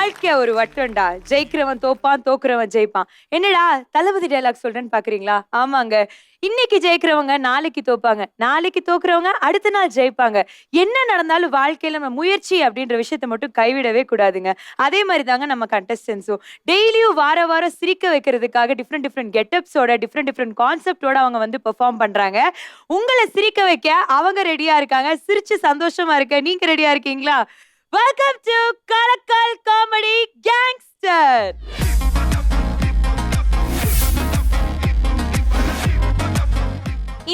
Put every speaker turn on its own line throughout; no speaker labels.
வாழ்க்கை ஒரு வட்டம்டா, ஜெயிக்கிறவன் தோப்பான், தோக்குறவன் ஜெயிப்பான். என்னடா தளபதி டைலாக் சொல்றேன்னு பாக்குறீங்களா? ஆமாங்க, இன்னைக்கு ஜெயிக்கிறவங்க நாளைக்கு தோப்பாங்க, நாளைக்கு தோக்குறவங்க அடுத்த நாள் ஜெயிப்பாங்க. என்ன நடந்தாலும் வாழ்க்கையில நம்ம முயற்சி அப்படின்ற விஷயத்த மட்டும் கைவிடவே கூடாதுங்க. அதே மாதிரி தாங்க நம்ம கண்டஸ்டன்ஸும் டெய்லியும் வாரம் சிரிக்க வைக்கிறதுக்காக டிஃப்ரெண்ட் கெட்டப்ஸோட டிஃப்ரெண்ட் கான்செப்டோட அவங்க வந்து பெர்ஃபார்ம் பண்றாங்க. உங்களை சிரிக்க வைக்க அவங்க ரெடியா இருக்காங்க. சிரிச்சு சந்தோஷமா இருக்க நீங்க ரெடியா இருக்கீங்களா? Welcome to Kalakkal comedy gangster.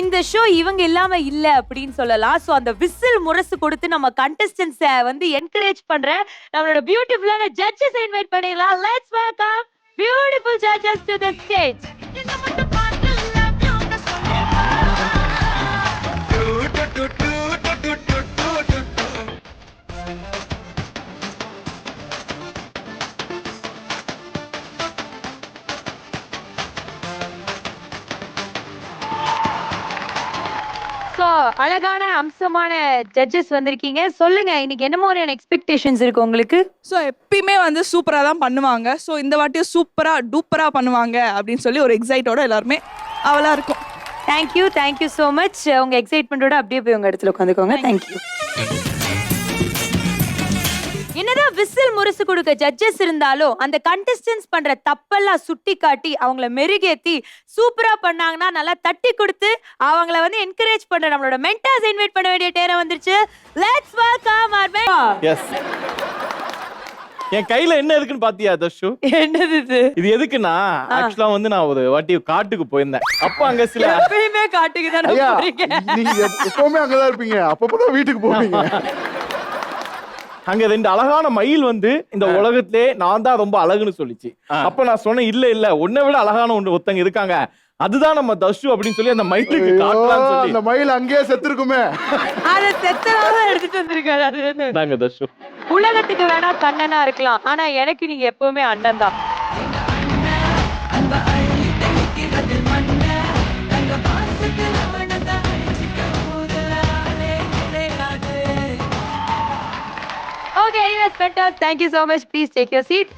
இந்த ஷோ இவங்க இல்லாம இல்ல அப்படின்னு சொல்லலாம். சோ அந்த விசில் முரசு கொடுத்து நம்ம கண்டஸ்டன்ட்ஸை வந்து என்கரேஜ் பண்ற நம்மளோட பியூட்டிஃபுல்லான ஜட்ஜஸ் இன்வைட் பண்ணிடலாம். Let's welcome beautiful judges to the stage. அழகான அம்சமான ஜட்ஜஸ் வந்திருக்கீங்க. சொல்லுங்க, இன்னைக்கு என்ன மாதிரியான எக்ஸ்பெக்டேஷன்ஸ் இருக்கு உங்களுக்கு?
ஸோ எப்பயுமே வந்து சூப்பராக தான் பண்ணுவாங்க. ஸோ இந்த வாட்டியும் சூப்பராக டூப்பராக பண்ணுவாங்க அப்படின்னு சொல்லி ஒரு எக்ஸைட்டோட எல்லாருமே அவளா இருக்கும்.
Thank you so much. உங்க எக்ஸைட்மெண்டோட அப்படியே போய் உங்க இடத்துல உட்காந்துக்கோங்க. தேங்க்யூ. என்னதான் விசில் முரசு கொடுக்க ஜட்ஜஸ் இருந்தாலும் அந்த கண்டஸ்டன்ஸ் பண்ற தப்பெல்லாம் சுட்டி காட்டி அவங்கள மெருகேத்தி சூப்பரா பண்ணாங்கன்னா நல்லா தட்டி கொடுத்து அவங்கள வந்து என்கரேஜ் பண்ற நம்மளோட மென்டாஸ் இன்வைட் பண்ண வேண்டிய நேரம் வந்துருச்சு. Let's welcome our mentor.
Yes. என் கையில என்ன இருக்குன்னு பாத்தியா தர்ஷு?
என்னது இது?
இது எதுக்குன்னா ஆக்சுவலா வந்து நான் ஒரு வாட்டி காட்டுக்கு போயிருந்தேன். அப்ப அங்க சில
எப்பயுமே காட்டுக்கு தானே போறீங்க?
நீங்க எப்பவுமே அங்கதான் இருப்பீங்க, அப்பப்பதான் வீட்டுக்கு போவீங்க.
அங்க ரெண்டு அழகான மயில் வந்து இந்த உலகத்திலே நான் தான் ரொம்ப அழகுன்னு சொல்லிச்சு. அப்ப நான் சொன்னேன், இல்ல உன்னை விட அழகான ஒருத்தங்க இருக்காங்க, அதுதான் நம்ம தர்ஷு அப்படின்னு சொல்லி அந்த மயிலுக்கு காட்டலாம்னு சொல்லி.
அந்த மயில் அங்கேயே செத்துருக்குமே.
அத செத்தறாம எடுத்துட்டு வந்திருக்காரு. அது
தாங்க தர்ஷு.
உலகத்துக்கு வேணா கண்ணனா இருக்கலாம், ஆனா எனக்கு நீங்க எப்பவுமே அண்ணன் தான். Okay, anyways, fantastic. Thank you so much. Please take your seat.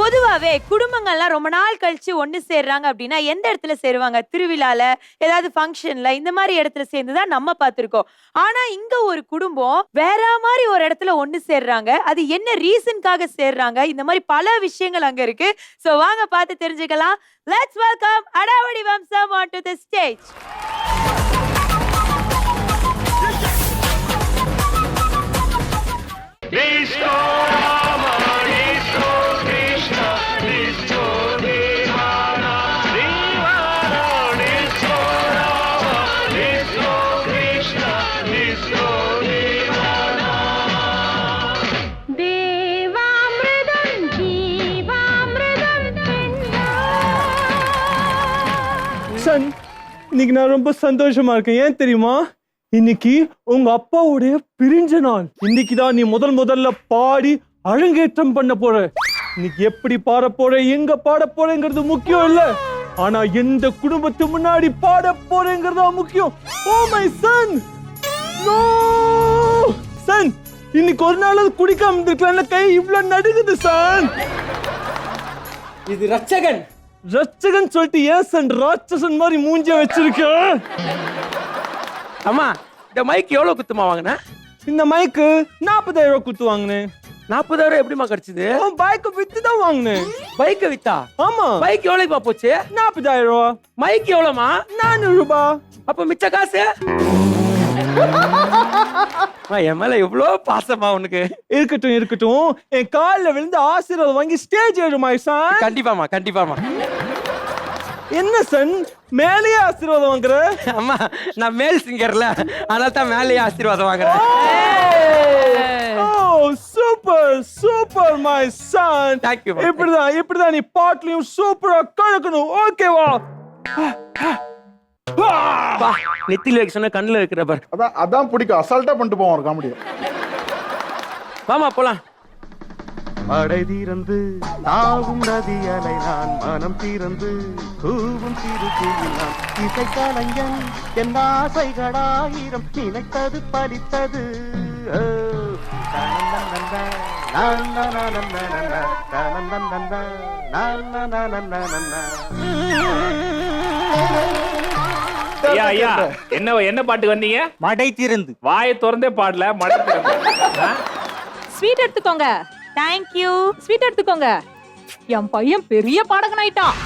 பொதுவாவே குடும்பங்கள்லாம் ரொம்ப நாள் கழிச்சு ஒண்ணு சேர்றாங்க அப்படின்னா எந்த இடத்துல சேருவாங்க? திருவிழால, ஏதாவது ஃபங்க்ஷன்ல, இந்த மாதிரி இடத்துல சேர்ந்துதான் நம்ம பார்த்திருக்கோம். ஆனா இங்க ஒரு குடும்பம் வேற மாதிரி ஒரு இடத்துல ஒண்ணு சேர்றாங்க. அது என்ன ரீசன்காக சேர்றாங்க? இந்த மாதிரி பல விஷயங்கள் அங்க இருக்கு. சோ வாங்க பார்த்து தெரிஞ்சுக்கலாம். Let's welcome அடாவடி வம்சம் onto the stage.
இன்னைக்கு நான் ரொம்ப சந்தோஷமா இருக்கேன். ஏன் தெரியுமா? இன்னைக்கு உங்க அப்பாவுடைய பிரிஞ்ச நாள். இன்னைக்குதான் நீ முதல்ல பாடி அரங்கேற்றம் பண்ண போற. இன்னைக்கு எப்படி பாட போற, எங்க பாட போறேங்கிறது முக்கியம் இல்ல, ஆனா எந்த குடும்பத்து முன்னாடி பாட போறேங்கிறதா முக்கியம். Oh my son, no son, இன்னைக்கு ஒரு நாள் குடிக்காம இருந்திருக்கலாம், கை இவ்வளவு நடுங்குது சன்.
இது ரட்சகன்
சொல்லிட்டு ஏன் சன் ராட்சசன் மாதிரி மூஞ்சிய வச்சிருக்க?
அம்மா, இந்த மைக் எவ்வளவு குத்துமா வாங்கின?
இந்த மைக்கு 40,000 குத்து வாங்கினேன்.
40,000 எப்படிமா கிடைச்சது?
பைக் வித்து தான் வாங்கினேன்.
பைக்கை வித்தா?
ஆமா.
பைக் எவ்வளவுமா போச்சு?
40,000.
மைக் எவ்வளவுமா?
400 ரூபாய்.
அப்ப மிச்ச காசு? என் மேல எவ்வளவு பாசமா உனக்கு.
இருக்கட்டும், என் காலில் விழுந்து ஆசீர்வாதம் வாங்கி ஸ்டேஜ் ஏறுமா சன்?
கண்டிப்பாமா.
என்ன சன் மேலேயே ஆசீர்வாதம் வாங்குற?
அம்மா, நான் மேல் சிங்கர்ல, அதனால தான் மேலேயே ஆசீர்வாதம் வாங்குறேன்.
Super my son. இப்படிதான் நீ பாட்லயும் சூப்பரா கலக்கணும். ஓகேவா?
நெத்தில வைக்க சொன்ன கண்ணுல வைக்கிற பாரு.
அதான் பிடிக்கும். அசால்ட்டா பண்ணிட்டு போவோம் ஒரு காமெடி.
வாமா போலாம்.
அடை தீரந்து தாவும் நதி அலை நான் மனம் தீரந்து கூவும் திருக்குயில் நான் இசை கலைஞன் என் ஆசைகளாயிரம் நினைத்தது பலித்தது
ஐயா ஐயா என்ன பாட்டுக்கு வந்தீங்க?
மடை திறந்து.
வாயை திறந்தே பாடல, மடை திறந்து.
ஸ்வீட் எடுத்துக்கோங்க.
தேங்க்யூ.
ஸ்வீட் எடுத்துக்கோங்க. என் பையன் பெரிய பாடகன் ஆயிட்டான்.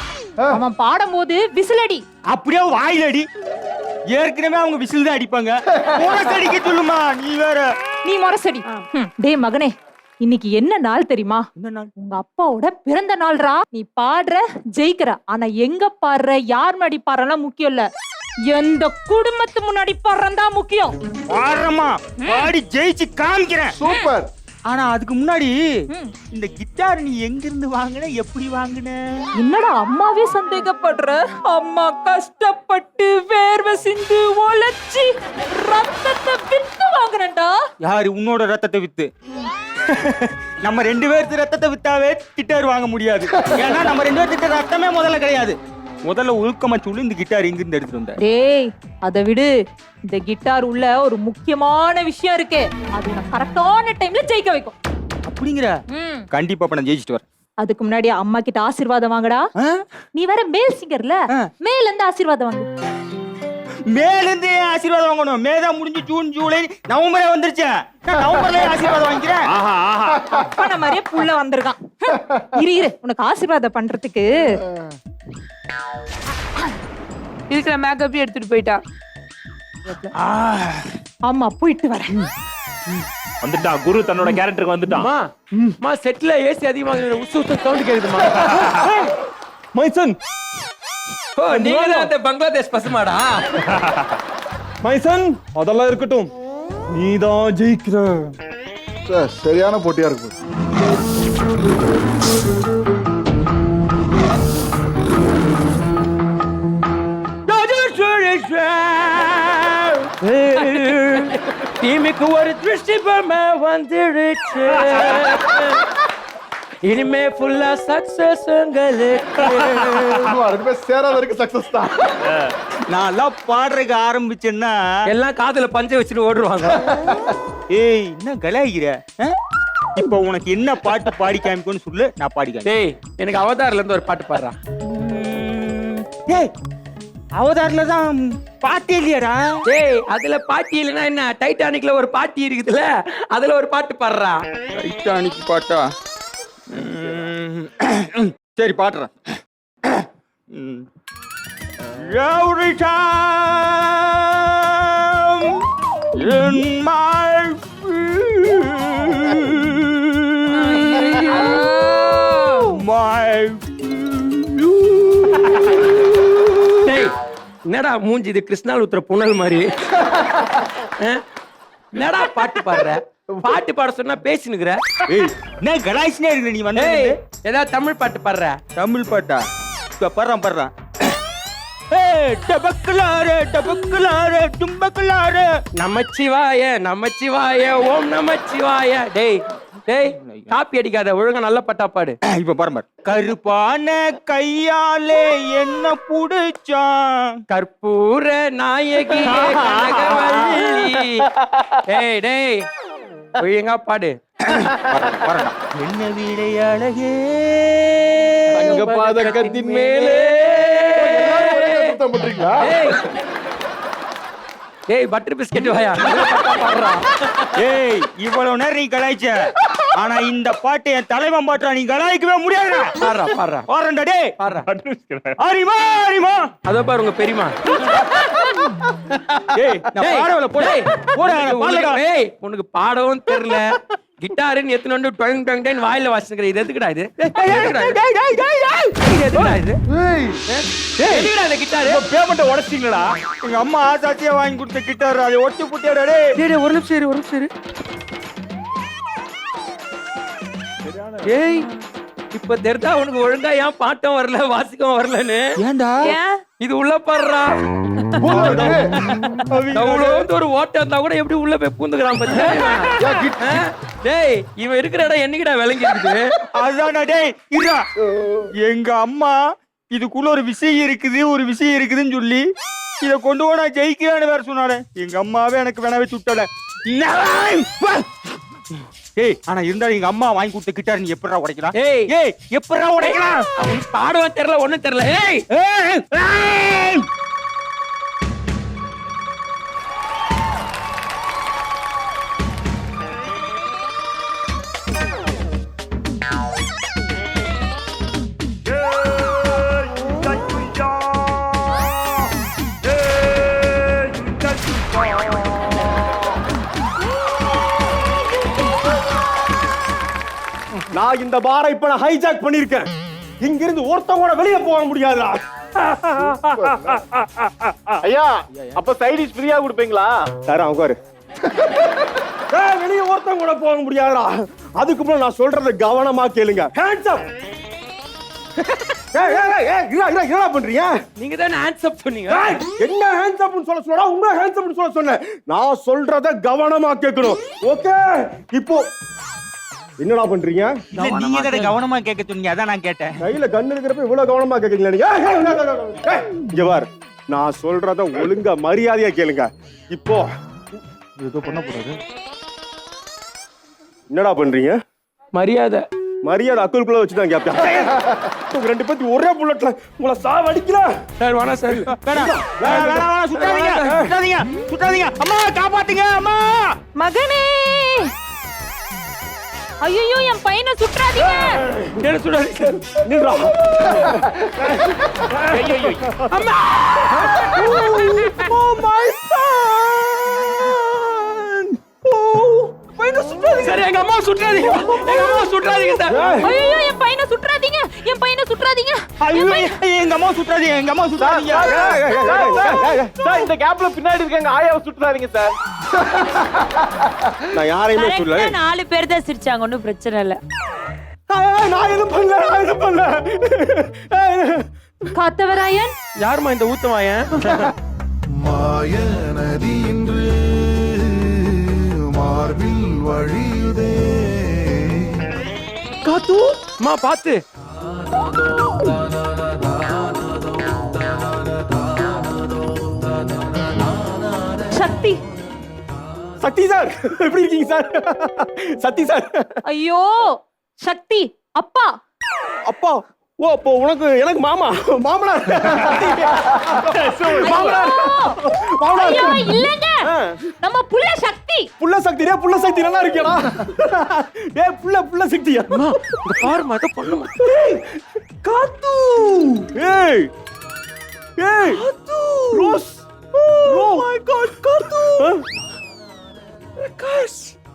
அவன் பாடும்போது விசிலடி.
அப்படியே வாயிலடி. ஏற்கனவே அவங்க விசில் தான் அடிப்பாங்க. அடிக்க சொல்லுமா நீ வேற.
நீ மொரசடி. டேய் மகனே, இன்னைக்கு என்ன நாள் தெரியுமா?
என்ன நாள்?
உங்க அப்பாவோட பிறந்த நாள்ரா. நீ பாடுற, ஜெயிக்கிற. ஆனா எங்க பாடுற, யார் முன்னாடி பாடுறலாம் முக்கியம் இல்ல, எந்த குடும்பத்து முன்னாடி பாடுறதான் முக்கியம்.
பாடுறமா, பாடி ஜெயிச்சு காமிக்கிறேன்.
சூப்பர்.
ஆனா அதுக்கு முன்னாடி இந்த கிட்டார் நீ எங்க இருந்து வாங்குன, எப்படி வாங்குன?
என்னடா அம்மாவே சந்தேகப்படுற? அம்மா கஷ்டப்பட்டு வேர்வை சிந்து உழைச்சி ரத்தத்தை வித்து வாங்குறேன்டா.
யாரு உன்னோட ரத்தத்தை வித்து? நம்ம 2 பேருக்கு ரத்தத்தை வித்தாவே கிட்டார் வாங்க முடியாது. ஏன்னா நம்ம 2 பேருக்கு ரத்தமே முதல்ல கிடையாது. முதல்ல ஒழுக்கமா சொல்லு, இந்த கிட்டார் எங்க இருந்து எடுத்துட்டு வந்த?
டேய் அத விடு. இந்த கிட்டார் உள்ள ஒரு முக்கியமான விஷயம் இருக்கு. அது நான் கரெக்டான டைம்ல ஜெயிக்க வைக்கும்.
அப்படிங்கிற? கண்டிப்பா நான் ஜெயிச்சிட்டு வரேன்.
அதுக்கு முன்னாடி அம்மா கிட்ட ஆசீர்வாதம் வாங்கடா. நீ வேற மேல் சிங்கர்ல, மேல இருந்து ஆசீர்வாதம் வாங்கு.
மேல இருந்து ஆசீர்வாதம் வாங்கணும். மேதா முடிஞ்சு ஜூன் ஜூலை நவம்பரே வந்துருச்சு. நான் நவம்பர்ல ஆசீர்வாதம் வாங்கிக்கிறேன்.
ஆஹா ஆஹா.
அப்பன மாதிரியே புள்ள வந்திருக்கான். இரு உனக்கு ஆசீர்வாதம் பண்றதுக்கு
இருக்கிற மேக்கப் எடுத்துட்டு போயிட்டா.
ஆமா போயிட்டு வரேன்.
வந்துட்டான் குரு, தன்னோட கேரக்டருக்கு வந்துட்டான்.
செட்ல ஏசி அதிகமாக உசு உசு சவுண்ட் கேக்குதுமா.
மைசன்,
நீங்க தான் அந்த பங்களாதேஷ் பசுமாடா.
மைசன், அதெல்லாம் இருக்கட்டும். நீதான் ஜெயிக்கிற.
சார், சரியான போட்டியா இருக்கு.
டீமுக்கு ஒரு திருஷ்டி பொம்மை வந்துடுச்சு. இனிமே ஃபுல்லா சக்சஸ் உங்களுக்கு.
2 பேர் சேராத வரைக்கும் சக்சஸ் தான்.
நான் எல்லாம் பாடுறதுக்கு ஆரம்பிச்சேன்னா
எல்லாம் காதுல பஞ்ச வச்சுட்டு ஓடுவாங்க.
ஏய் என்ன கலாய்கிற? இப்போ உனக்கு என்ன பாட்டு பாடி காமிக்கணும்னு சொல்லு, நான் பாடி காமி.
டேய் எனக்கு அவதார்ல இருந்து ஒரு பாட்டு பாடுறான்.
டேய் அவதார்ல தான் பாட்டு இல்லையாடா?
டேய் அதுல பாட்டி இல்லைன்னா என்ன, டைட்டானிக்ல ஒரு பாட்டி இருக்குதுல்ல, அதுல ஒரு பாட்டு பாடுறான்.
டைட்டானிக் பாட்டா? சரி பாடுறேன். Every time in my
டேய் என்னடா மூஞ்சி இது கிருஷ்ணால் ஊத்துற புனல் மாதிரி. என்னடா பாட்டு பாடுற? பாட்டு பாட சொன்னா பேசினுக்குற.
என்ன கலாய்ச்சினே இருக்கு நீ வந்து?
ஏதாவது தமிழ் பாட்டு பாடுற?
தமிழ் பாட்டா? பாடுறான். டபக்குலாரே டபக்குலாரே தும்பக்குலாரே
நமச்சிவாய நமச்சிவாய ஓம் நமச்சிவாய. டேய் டேய் காப்பி அடிக்காத, ஒழுங்கா நல்ல பட்டா பாடு.
இப்ப பாரு. கருப்பான கையாலே என்ன புடிச்சான்
கற்பூர நாயகி கனகவல்லி. டேய் டேய் ஒழுங்கா பாடு.
என்ன வீடை அழகே
தங்க பாதகத்தின் மேலே.
பண்றீங்களா?
டேய் பட்டர் பிஸ்கட் வாயா.
ஏய் இவ்வளவு நேரம் நீ கலாய்ச்ச, ஆனா இந்த பாட்டு என் தலைவன் பாட்டா நீ கலாய்க்கவே முடியாது.
பாடுறா பாடுறா
பாருடா டேய்.
பாடுறா.
அரிமா அரிமா.
அதோ பாரு உங்க பெரியமா.
ஏய் நான் பாடவல போடா பாடடா.
ஏய் உனக்கு பாடவும் தெரியல, கிட்டாருன்னு எத்தனை வந்து டொங் டொங் டொங் வாயில வாசிக்கிற. இது எதுக்குடா இது? எதுக்குடா இது? எதுக்குடா இந்த கிட்டாரு?
பேமெண்ட் உடைச்சிங்களா?
எங்க அம்மா ஆசாச்சியா வாங்கி கொடுத்த கிட்டார், அதை ஒட்டி புட்டியாடா டேய்.
டேய் ஒரு நிமிஷம் இரு, ஒரு நிமிஷம் இரு. ஏய் இப்ப தெரிதா உனக்கு ஒழுங்கா ஏன் பாட்டம் வரல வாசிக்கவும் வரலன்னு?
ஏன்டா?
இது உள்ள பாடுறா. ஒரு ஓட்டம் இருந்தா கூட எப்படி உள்ள போய் பூந்துக்கிறான் பாத்தியா? டேய் இவன் இருக்கிற இடம் என்னைக்குடா விளங்கி இருக்குது?
அதான்டா டேய் இருடா. எங்க அம்மா இதுக்குள்ள ஒரு விஷயம் இருக்குதுன்னு சொல்லி இத கொண்டு போனா ஜெயிக்கிறான்னு வேற சொன்னாரு. எங்க அம்மாவே எனக்கு வேணாவே சுட்டல. ஏய் ஆனா இருந்தாலும் எங்க அம்மா வாங்கி கொடுத்த கிட்டார் நீ எப்படா உடைக்கலாம்?
ஏய்
ஏய் எப்படா உடைக்கலாம்?
அவனுக்கு பாடவும் தெரியல ஒண்ணும் தெரியல. ஏய்
ஏய், ஏய்.
நான் இந்த பாரை இப்ப நான் ஹைஜாக் பண்ணிருக்கேன். இங்கிருந்து ஒருத்தன் கூட வெளியே போக முடியாதுடா.
ஐயா அப்ப சைட் டிஷ் ஃப்ரீயா கொடுப்பீங்களா?
தரேன் உட்காரு. வெளியே ஒருத்தன் கூட போக முடியாதுடா. அதுக்கு முன்னாடி நான் சொல்றத கவனமா கேளுங்க. Hands up. என்ன பண்றீங்க?
நீங்க தானே ஹேண்ட்ஸ் அப் சொன்னீங்க.
என்ன ஹேண்ட்ஸ் அப்னு சொல்ல உங்க ஹேண்ட்ஸ் அப்னு சொன்னேன். நான் சொல்றத கவனமா கேட்கணும். ஓகே இப்போ என்னடா பண்றீங்க?
இல்ல நீங்க தான கவனமா கேட்க சொன்னீங்க, அதான் நான் கேட்டேன்.
கையில கண்ணு இருக்கிறப்ப இவ்வளவு கவனமா கேக்குறீங்களா நீங்க? இங்க பார், நான் சொல்றத ஒழுங்கா மரியாதையா கேளுங்க. இப்போ ஏதோ பண்ண போறாரு. என்னடா பண்றீங்க?
மரியாதை
மரியாதை அக்குள்குள்ள வச்சுதான் கேப்பேன். உங்க ரெண்டு பேரும் ஒரே புல்லட்ல உங்களை சாவடிக்கல.
சார் வேணாம் சார்.
வேணாம் சுட்டாதீங்க சுட்டாதீங்க சுட்டாதீங்க. அம்மா காப்பாத்துங்க அம்மா.
மகனே ஐயோ என் பையனை சுற்றாதீங்க.
என்ன சுடாதீங்க சார்.
நில்றா.
ஐயோ
அம்மா.
Oh my son. பையனை சுட்டாதீங்க.
சார் எங்க அம்மா சுற்றாதீங்க. எங்க அம்மா சுற்றாதீங்க சார்.
ஐயோ என் பையனை சுற்றாதீங்க. என் பையனை சுற்றாதீங்க.
எங்க அம்மா சுட்டாதீங்க, எங்க அம்மா சுட்டாதீங்க.
சார் இந்த கேப்ல பின்னாடி இருக்காங்க ஆயாவை சுட்டுறாதீங்க சார்.
நான் யாரையுமே சொல்லல.
கரெக்டா 4 பேர் தான் சிரிச்சாங்க, ஒன்றும் பிரச்சனை இல்லை.
நான் எதுவும் பண்ணல.
காத்தவராயன்
யாருமா இந்த ஊத்தவாயன்?
மாய நதி இன்று மார்பில் வழியுதே.
காத்து அம்மா பாத்து.
சக்தி
சக்தி சார் எப்படி இருக்கீங்க சார்? சக்தி சார்.
ஐயோ சக்தி அப்பா.
அப்பா ஓ அப்போ உனக்கு எனக்கு மாமா மாமனார். மாமனார் மாமனார்.
ஐயோ இல்லங்க நம்ம புள்ள சக்தி.
புள்ள சக்தி டே புள்ள சக்தி நல்லா இருக்கேடா. டேய் புள்ள சக்தியா?
அம்மா இந்த பாருமா அத பண்ணுமா.
காத்து. ஏய் ஏய் காத்து. ரோஸ். ஓ மை காட் காத்து.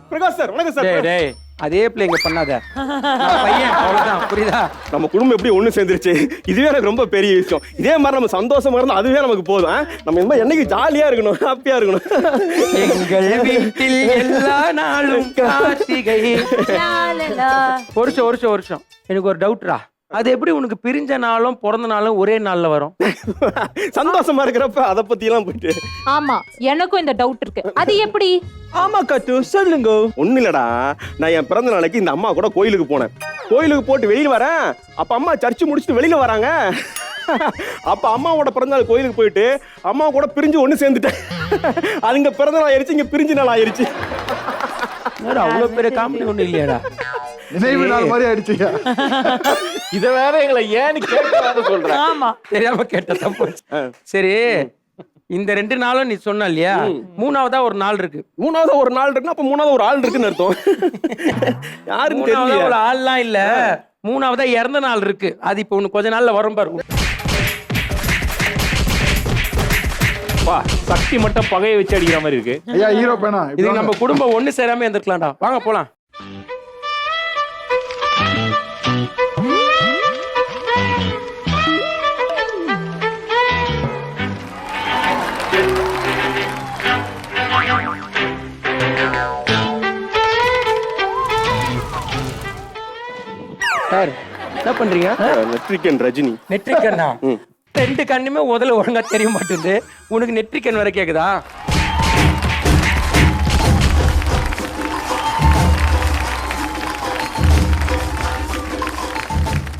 பிரகாஷ் சார் வணக்கம் சார்.
டேய் டேய் அதே பிள்ளைங்க பண்ணாத. நான் பையன் அவ்வளவுதான், புரியுதா?
நம்ம குடும்பம் எப்படி ஒண்ணு சேர்ந்துருச்சு, இதுவே எனக்கு ரொம்ப பெரிய விஷயம். இதே மாதிரி நம்ம சந்தோஷமா இருந்தா அதுவே நமக்கு போதும். நம்ம இந்த மாதிரி என்னைக்கு ஜாலியா இருக்கணும், ஹாப்பியா இருக்கணும்.
எங்கள் வீட்டில் எல்லா நாளும் கார்த்திகை. ஒரு வருஷம் எனக்கு ஒரு டவுட்ரா. அது எப்படி உனக்கு பிரிஞ்ச நாளும் பிறந்த நாளும் ஒரே நாள்ல வரும்?
சந்தோஷமா இருக்கிறப்ப அத பத்தி எல்லாம் போயிட்டு.
ஆமா எனக்கும் இந்த டவுட் இருக்கு, அது எப்படி?
ஆமா கத்து சொல்லுங்க. ஒண்ணு இல்லடா, நான் என் பிறந்த நாளைக்கு இந்த அம்மா கூட கோயிலுக்கு போனேன். கோயிலுக்கு போட்டு வெளியில வரேன், அப்ப அம்மா சர்ச்சு முடிச்சுட்டு வெளியில வராங்க. அப்ப அம்மாவோட பிறந்த நாள் கோயிலுக்கு போயிட்டு அம்மா கூட பிரிஞ்சு ஒண்ணு சேர்ந்துட்டேன். அதுங்க பிறந்த நாள் ஆயிருச்சு, இங்க பிரிஞ்சு நாள் ஆயிருச்சு.
அவ்வளவு பெரிய காமெடி ஒண்ணு இல்லையாடா?
நினைவு நாள் மாதிரி ஆயிடுச்சுங்க.
இத வேற எங்களை ஏன்னு கேட்க சொல்றேன்.
ஆமா
தெரியாம கேட்ட தப்பு. சரி இந்த 2 நாளும் நீ சொன்ன இல்லையா, மூணாவதா ஒரு நாள் இருக்கு.
மூணாவது ஒரு நாள் இருக்குன்னா அப்ப மூணாவது ஒரு ஆள் இருக்குன்னு அர்த்தம். யாருன்னு
மூணாவதா
தெரியல.
ஒரு ஆள்லாம் இல்ல, மூணாவதா இறந்த நாள் இருக்கு. அது இப்ப உனக்கு கொஞ்ச நாள்ல வரும் பாரு.
பா சக்தி மட்டும் பகையை வச்சு அடிக்கிற மாதிரி இருக்கு.
ஐயா ஹீரோ பேனா
இது நம்ம குடும்பம் ஒண்ணு சேராம இருந்திருக்கலாம்டா. வாங்க போலாம். சார் என்ன பண்றீங்க?
நெட்ரிகன் ரஜினி.
நெட்ரிக்கன்னா 2 கண்ணுமே முதல்ல ஒழுங்கா தெரிய மாட்டேங்குது, உனக்கு நெட்ரிக்கன் வர கேக்குதா?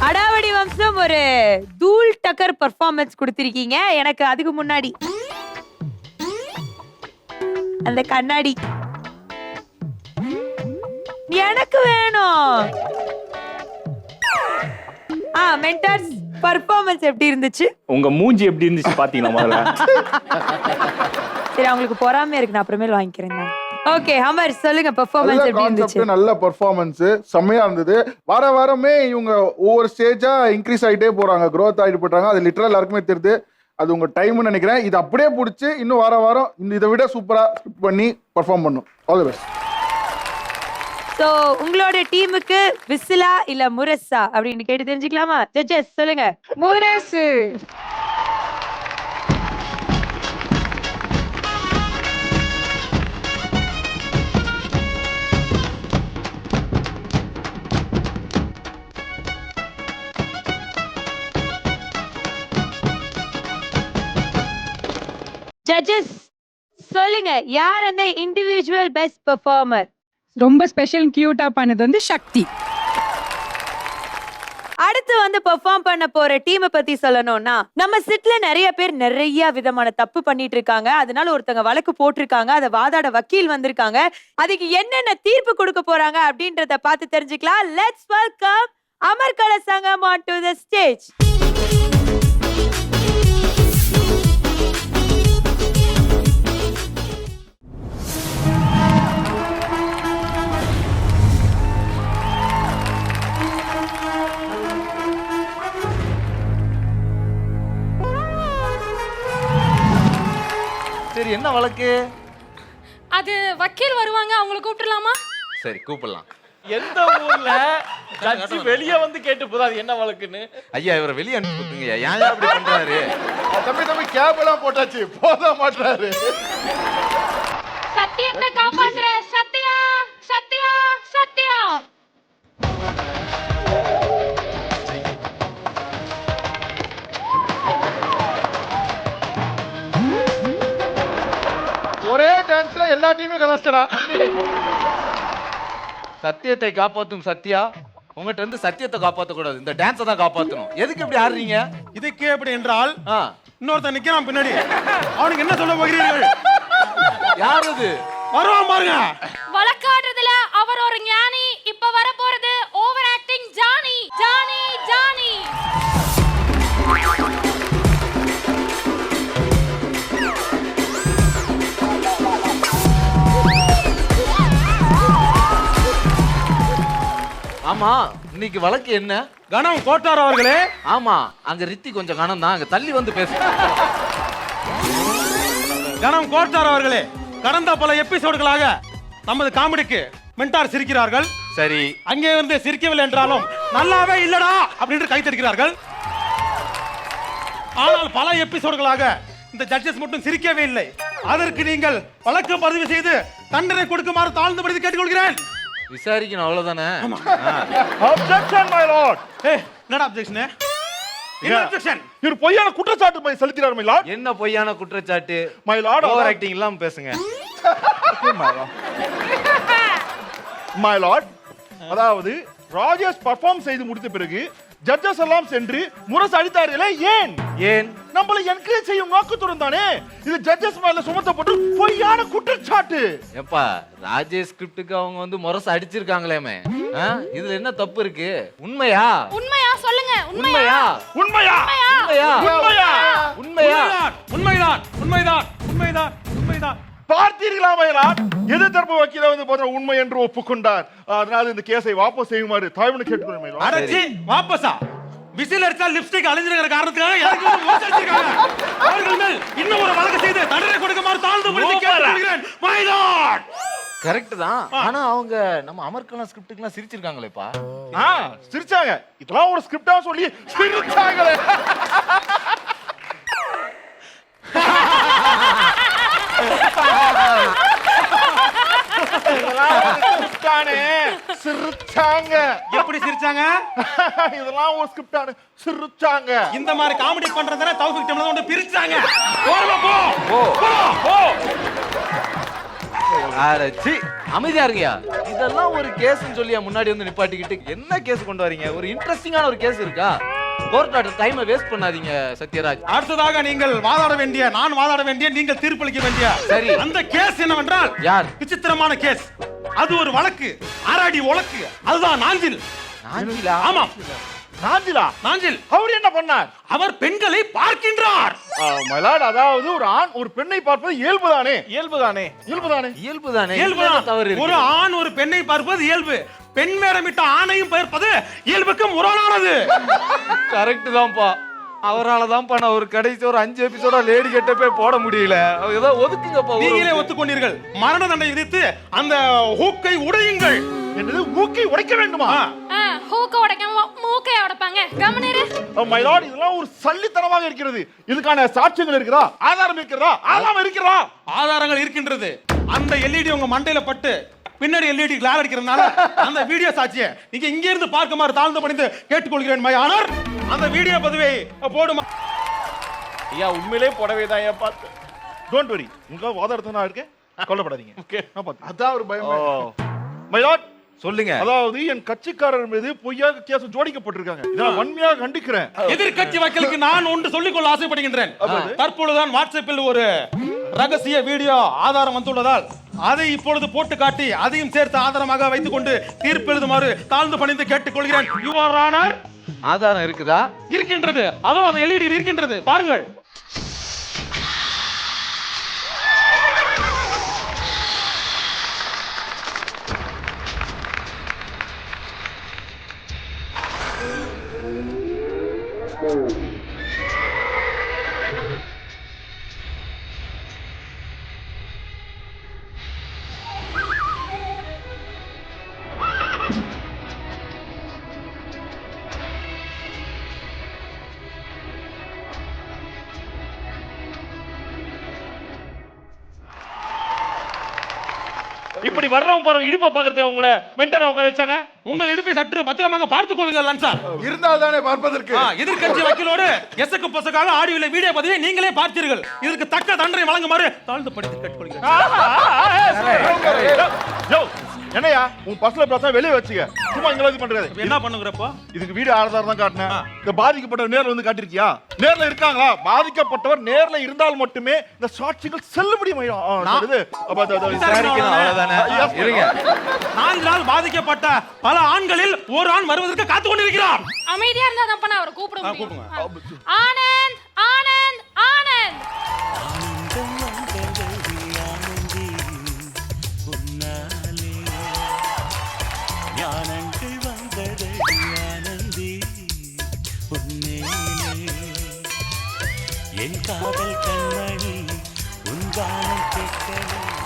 அடாவடி வம்சம் ஒரு தூள் டக்கர் பெர்ஃபார்மன்ஸ் கொடுத்திருக்கீங்க. எனக்கு அதுக்கு முன்னாடி அந்த கண்ணாடி எனக்கு வேணும். மென்டார்ஸ் பெர்ஃபார்மன்ஸ் எப்படி இருந்துச்சு?
உங்க மூஞ்சி எப்படி இருந்துச்சு பாத்தீங்களா முதல்ல?
சரி, அவங்களுக்கு பொறாமையா இருக்கு, நான் அப்புறமேல் வாங்கிக்கிறேன். ஓகே அமர் சொல்லுங்க, பெர்ஃபார்மன்ஸ் எப்படி இருந்துச்சு?
நல்ல பெர்ஃபார்மன்ஸ், செம்மையா இருந்தது. வார வாரமே இவங்க ஒவ்வொரு ஸ்டேஜா இன்க்ரீஸ் ஆயிட்டே போறாங்க, growth ஆயிட்டு போறாங்க. அது லிட்டரல் எல்லாருக்குமே தெரியுது. அது உங்க டைம்னு நினைக்கிறேன். இது அப்படியே பிடிச்சி இன்னும் வார வாரம் இதை விட சூப்பரா ஸ்கிரிப்ட் பண்ணி பெர்ஃபார்ம் பண்ணும். All the best.
சோ உங்களோட டீமுக்கு விசிலா இல்ல முரசா அப்படின்னு கேட்டு தெரிஞ்சுக்கலாமா? ஜட்ஜஸ் சொல்லுங்க. முரசு. ஜட்ஜஸ் சொல்லுங்க, யார் அந்த இண்டிவிஜுவல் பெஸ்ட் பெர்ஃபார்மர்?
ரொம்ப ஸ்பெஷல் கியூட்டா பண்ணது வந்து சக்தி.
அடுத்து வந்து பெர்ஃபார்ம் பண்ண போற டீமை பத்தி சொல்லணும்னா, நம்ம செட்ல நிறைய பேர் நிறைய விதமான தப்பு பண்ணிட்டு இருக்காங்க. அதனால ஒருத்தங்க வழக்கு போட்டிருக்காங்க, அதை வாதாட வக்கீல் வந்திருக்காங்க. அதுக்கு என்னென்ன தீர்ப்பு கொடுக்க போறாங்க அப்படின்றத பார்த்து தெரிஞ்சுக்கலாம். லெட்ஸ் வெல்கம் அமர்கல சங்கம் ஆன் டு தி ஸ்டேஜ்.
சரி, என்ன வழக்கு?
அது வக்கீல் வருவாங்க, அவங்கள கூப்பிடலாமா?
சரி, கூப்பிடலாம்.
எந்த ஊர்ல ஜட்ஜி வெளிய வந்து கேட்டு போதா அது என்ன வழக்குன்னு?
ஐயா, இவரை வெளியே அனுப்பிவிட்டுங்க. ஏன் அப்படி பண்றாரு?
தம்பி கேப் எல்லாம் போட்டாச்சு, போத மாட்டாரு.
சத்தியத்தை காப்பாத்துற சத்யா, சத்யா, சத்யா.
ஒரே டான்ஸ்ல எல்லா டீமும் கலாச்சிட்டா.
சத்தியத்தை காப்பாத்தும் சத்யா, உங்ககிட்ட இருந்து சத்தியத்தை காப்பாத்த கூடாது, இந்த டான்ஸை தான் காப்பாத்தணும். எதுக்கு இப்படி ஆடுறீங்க?
இதுக்கு எப்படி என்றால் இன்னொருத்தன் நிக்கிறான் பின்னாடி. அவனுக்கு என்ன சொல்ல போகிறீர்கள்?
யார் அது?
வருவான் பாருங்க.
வழக்காடுறதுல அவர் ஒரு ஞானி. இப்ப வர போறது over acting Johnny. Johnny, Johnny.
ஆமா, இன்னைக்கு வழக்கு என்ன?
கணம் கோட்டார் அவர்களே.
ஆமா, அங்க ரித்தி கொஞ்சம் கணம் தான், அங்க தள்ளி வந்து பேசு.
கணம் கோட்டார் அவர்களே, கடந்த பல எபிசோடுகளாக நமது காமெடிக்கு மென்டார் சிரிக்கிறார்கள்.
சரி,
அங்கே வந்து சிரிக்கவில்லை என்றாலும் நல்லாவே இல்லடா அப்படின்னு கைத்தடிக்கிறார்கள். ஆனால் பல எபிசோடுகளாக இந்த ஜட்ஜஸ் மட்டும் சிரிக்கவே இல்லை. அதற்கு நீங்கள் வழக்கு பதிவு செய்து தண்டனை கொடுக்குமாறு தாழ்ந்து படுத்தி கேட்டுக்கொள்கிறேன்.
விசாரிக்கணும், அவ்வளவுதானே?
Objection, my lord.
என்னடா அப்ஜெக்ஷன்? என்ன அப்ஜெக்ஷன்?
இவர் பொய்யான குற்றச்சாட்டு செலுத்தினார், my lord.
என்ன பொய்யான குற்றச்சாட்டு?
My lord,
ஓவர் ஆக்டிங் இல்லாம பேசுங்க.
my lord, அதாவது ராஜேஷ் பெர்ஃபார்ம் செய்து முடித்த பிறகு ஜட்ஜஸ் எல்லாம் சென்று முரசு அடித்தார்களே, ஏன்?
ஏன்?
நம்மளை என்கரேஜ் செய்யும் நோக்கத்துடன் தானே. இது ஜட்ஜஸ் மேல சுமத்தப்பட்டு பொய்யான குற்றச்சாட்டு.
ஏப்பா, ராஜேஷ் ஸ்கிரிப்டுக்கு அவங்க வந்து முரசு அடிச்சிருக்காங்களேமே, இதுல என்ன தப்பு இருக்கு? உண்மையா?
உண்மையா சொல்லுங்க.
உண்மையா?
உண்மையா?
உண்மையா?
உண்மையா?
உண்மையா?
உண்மைதான், உண்மைதான், உண்மைதான், உண்மைதான்.
பார்த்தீர்களா மயிலாட்? எதிர்த்தரப்பு வக்கீல வந்து போன்ற உண்மை என்று ஒப்புக்கொண்டார். அதனால இந்த கேஸை வாபஸ் செய்யுமாறு தாழ்வுன்னு கேட்டுக்கொள்கிறேன் மயிலாட்.
அடச்சி, வாபஸா? விசில் அடிச்சா லிப்ஸ்டிக் அழிஞ்சிருக்கிற காரணத்துக்காக எனக்கு வந்து மோசம் அடிச்சிருக்காங்க. அவர்கள் மேல் இன்னும் ஒரு வழக்கு செய்து தண்டனை கொடுக்குமாறு தாழ்ந்து படுத்தி கேட்டுக்கொள்கிறேன். மயிலாட்
கரெக்ட் தான். ஆனா அவங்க நம்ம அமர்கலம் ஸ்கிரிப்டுக்குலாம் சிரிச்சிருக்காங்களேப்பா.
சிரிச்சாங்க. இதெல்லாம் ஒரு ஸ்கிரிப்டா சொல்லி சிரிச்சாங்களே. சிரிச்சாங்க.
எப்படி சிரிச்சாங்க?
இதெல்லாம் ஒரு ஸ்கிரிப்டான சிரிச்சாங்க.
இந்த மாதிரி காமெடி பண்றதுல தௌஃபிக் டீம்ல வந்து பிரிச்சாங்க. ஓரமா போ.
போ.
போ.
அடச்சி, அமைதியா இருங்கயா. இதெல்லாம் ஒரு கேஸ்னு சொல்லியா முன்னாடி வந்து நிப்பாட்டிக்கிட்டு என்ன கேஸ் கொண்டு வரீங்க? ஒரு இன்ட்ரெஸ்டிங்கான ஒரு கேஸ் இருக்கா? கோர்ட் டைமை வேஸ்ட் பண்ணாதீங்க சத்யராஜ்.
அடுத்ததாக நீங்கள் வாதாட வேண்டிய, நான் வாதாட வேண்டிய, நீங்கள் தீர்ப்பளிக்க வேண்டிய
சரி,
அந்த கேஸ் என்னவென்றால்
யார்?
விசித்திரமான கேஸ்.
அது ஒரு வழக்கு, அராடி வழக்கு. அதுதான் நாஞ்சில்.
நாஞ்சிலா?
ஆமாம்,
நாஞ்சிலா?
நாஞ்சில்.
அவர் என்ன பண்ணார்?
அவர் பெண்களை பார்க்கின்றார்.
மலாட், அதாவது ஒரு ஆண் ஒரு பெண்ணை பார்ப்பது இயல்புதானே?
இயல்புதானே.
இயல்புதானே?
இயல்புதானே?
இயல்புதான்.
இதுல தவறு இருக்கு.
ஒரு ஆண் ஒரு பெண்ணை பார்ப்பது இயல்பு. பெண் வேடமிட்ட ஆணையும் பார்ப்பது இயல்புக்கு முரணானது.
கரெக்ட் தான்ப்பா. அவரால தான்ப்பா நான் ஒரு கடைசி ஒரு 5 எபிசோடா லேடி கெட்டப்பே போட முடியல. ஏதோ ஒதுக்குங்கப்பா.
நீங்களே ஒத்துக்கொண்டீர்கள். மரண தண்டனை விதித்து அந்த ஹூக்கை உடையுங்கள்.
என்னது, மூக்கை உடைக்க வேண்டுமா?
ஹூக்க உடைக்காம மூக்கை உடைப்பாங்க. கவனிரு.
மலாட், இதெல்லாம் ஒரு சல்லித்தனமாக இருக்கிறது. இதுக்கான சாட்சியங்கள் இருக்கிறதா? ஆதாரம் இருக்கிறதா? ஆதாரம் இருக்கிறதா?
ஆதாரங்கள் இருக்கின்றது. அந்த எல்இடி உங்க மண்டையில பட்டு பின்னாடி எல்இடி கிளார் அடிக்கிறதுனால அந்த வீடியோ சாட்சியை நீங்க இங்க இருந்து பார்க்குமாறு தாழ்ந்து பணிந்து கேட்டுக்கொள்கிறேன் மை ஆனர். அந்த வீடியோ பதிவை போடுமா?
ஐயா உண்மையிலே போடவே தான் ஐயா பார்த்து.
டோன்ட் வரி, உங்க வாதாடத்தை நான் இருக்கேன், கொல்லப்படாதீங்க. ஓகே, நான் பார்த்து. அதான் ஒரு பயம். மலாட்,
சொல்லுங்க.
அதாவது என் கட்சிக்காரர் மீது பொய்யாக கேஸ் ஜோடிக்கப்பட்டிருக்காங்க. இதை நான் வன்மையாக கண்டிக்கிறேன்.
எதிர்க்கட்சி வக்கீலுக்கு நான் ஒன்று சொல்லிக்கொள்ள ஆசைப்படுகின்றேன். தற்பொழுதுதான் வாட்ஸ்அப்பில் ஒரு ரகசிய வீடியோ ஆதாரம் வந்துள்ளதால் அதை இப்பொழுது போட்டு காட்டி அதையும் சேர்த்து ஆதாரமாக வைத்துக் கொண்டு தீர்ப்பு எழுதுமாறு தாழ்ந்து பணிந்து கேட்டுக்கொள்கிறேன். Your honour.
ஆதாரம் இருக்குதா?
இருக்கின்றது. அதோ அந்த எல்இடி இருக்கின்றது, பாருங்கள். இப்படி வர்றவங்க பாருங்க, இடுப்பை பார்க்கறதுக்கு உங்களை மென்டரா உட்கார வச்சாங்க. உங்கள் இடுப்பை சற்று பத்திரமாக பார்த்துக் கொள்ளுங்கள் சார்.
இருந்தால் தானே பார்ப்பதற்கு.
எதிர்க்கட்சி வக்கீலோடு எசக்கு பொசக்காக ஆடியோல வீடியோ பதிவை நீங்களே பார்த்தீர்கள். இதற்கு தக்க தண்டனை வழங்குமாறு தாழ்ந்து படித்து கேட்டுக்கொள்கிறேன்.
என்னையா உன் பஸ்ல பிரச்சனை வெளியே வச்சுக்க, சும்மா இங்க பண்றது
என்ன பண்ணுங்கிறப்போ?
இதுக்கு வீடியோ ஆதாரம் தான் காட்டினேன். இந்த பாதிக்கப்பட்டவர் நேர்ல வந்து காட்டிருக்கியா? நேர்ல இருக்காங்களா? பாதிக்கப்பட்டவர் நேர்ல இருந்தால் மட்டுமே இந்த சாட்சிகள் செல்லுபடி
இருங்க.
4 நாள் பாதிக்கப்பட்ட பல ஆண்களில் ஒரு ஆண் வருவதற்கு காத்து கொண்டிருக்கிறார்.
அமைதியா இருந்தா தான் பண்ண அவரை கூப்பிடுங்க. ஆனந்த், ஆனந்த், ஆனந்த்.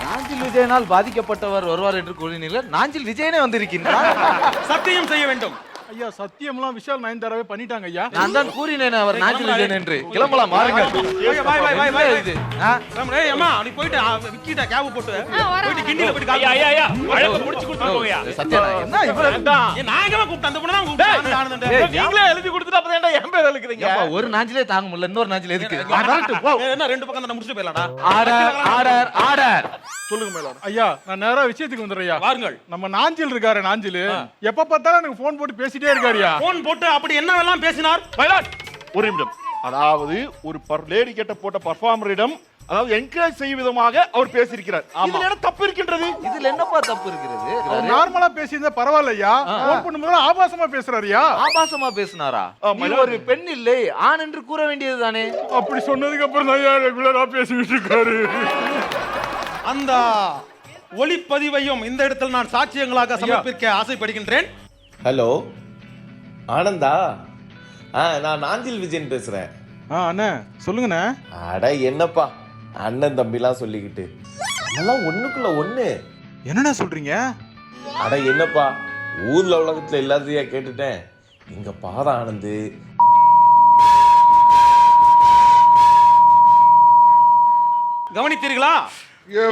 நாஞ்சில் விஜயனால் பாதிக்கப்பட்டவர் வருவார் என்று கூறினீர்கள். நாஞ்சில் விஜயனே வந்திருக்கின்றார்.
சத்தியம் செய்ய வேண்டும்.
ஐயா சத்தியம்லாம் விஷால் நயன்தாராவே பண்ணிட்டாங்க ஐயா.
நான் தான் கூறினேன் அவர் நாஞ்சில் விஜயன் என்று. கிளம்பலாம், மாறுங்க. இது
ஏய் அம்மா, நீ போயிட்டு விக்கிட்ட கேப் போட்டு போயிட்டு கிண்டில போயிட்டு கால்.
ஐயா ஐயா அழகு முடிச்சு கொடுத்துருவோம்யா.
சத்யா, என்ன இவன்
நான் எங்கமா கூப்பிட்டேன்? அந்த பொண்ணு தான் கூப்பிட்டான்.
நீங்களே எழுதி கொடுத்துட்டு அப்புறம் ஏன்டா என் பேர் எழுதுறீங்க?
ஒரு நாஞ்சிலே தாங்க முடியல, இன்னொரு நாஞ்சில் எதுக்கு?
என்ன 2 பக்கம் தான் முடிச்சிட்டு போயிடலாம்டா.
Order order order.
சொல்லுங்க மேடம்.
ஐயா, நான் நேரா விஷயத்துக்கு வந்துடுறேன்.
வாருங்கள்.
நம்ம நாஞ்சில் இருக்காரு, நாஞ்சில் எப்ப பார்த்தாலும் எனக்கு போன் போட்டு பேசிட்டே இருக்காருயா.
போன் போட்டு அப்படி என்னவெல்லாம் பேசினார்?
ஒரு நிமிடம். அதாவது ஒரு லேடி கேட்ட போட்ட பர்ஃபார்மரிடம் அதாவது என்கரேஜ் செய்யும் விதமாக அவர் பேசியிருக்கிறார். இதுல என்ன தப்பு இருக்கின்றது?
இதுல என்னப்பா தப்பு இருக்கிறது?
அவர் நார்மலா பேசியிருந்தா பரவாயில்லையா, போன் பண்ணும்போது ஆபாசமா பேசுறாருயா.
ஆபாசமா பேசினாரா? ஒரு பெண் இல்லை, ஆண் என்று கூற வேண்டியதுதானே.
அப்படி சொன்னதுக்கு அப்புறம் தான் ரெகுலரா பேசிட்டு இருக்காரு.
அந்த ஒளிப்பதிவையும் இந்த இடத்தில் நான் சாட்சியங்களாக சமர்ப்பிக்க ஆசைப்படுகின்றேன்.
ஹலோ ஆனந்தா? நான் நாஞ்சில் விஜயன் பேசுறேன்.
அண்ணா சொல்லுங்கண்ணா.
அட என்னப்பா அண்ணன் தம்பிலாம் சொல்லிக்கிட்டு, அதெல்லாம் ஒண்ணுக்குள்ள ஒண்ணு.
என்னண்ணா சொல்றீங்க?
அட என்னப்பா, ஊர்ல உலகத்துல எல்லாத்தையா கேட்டுட்டேன். இங்க பாரு ஆனந்து,
கவனித்தீர்களா?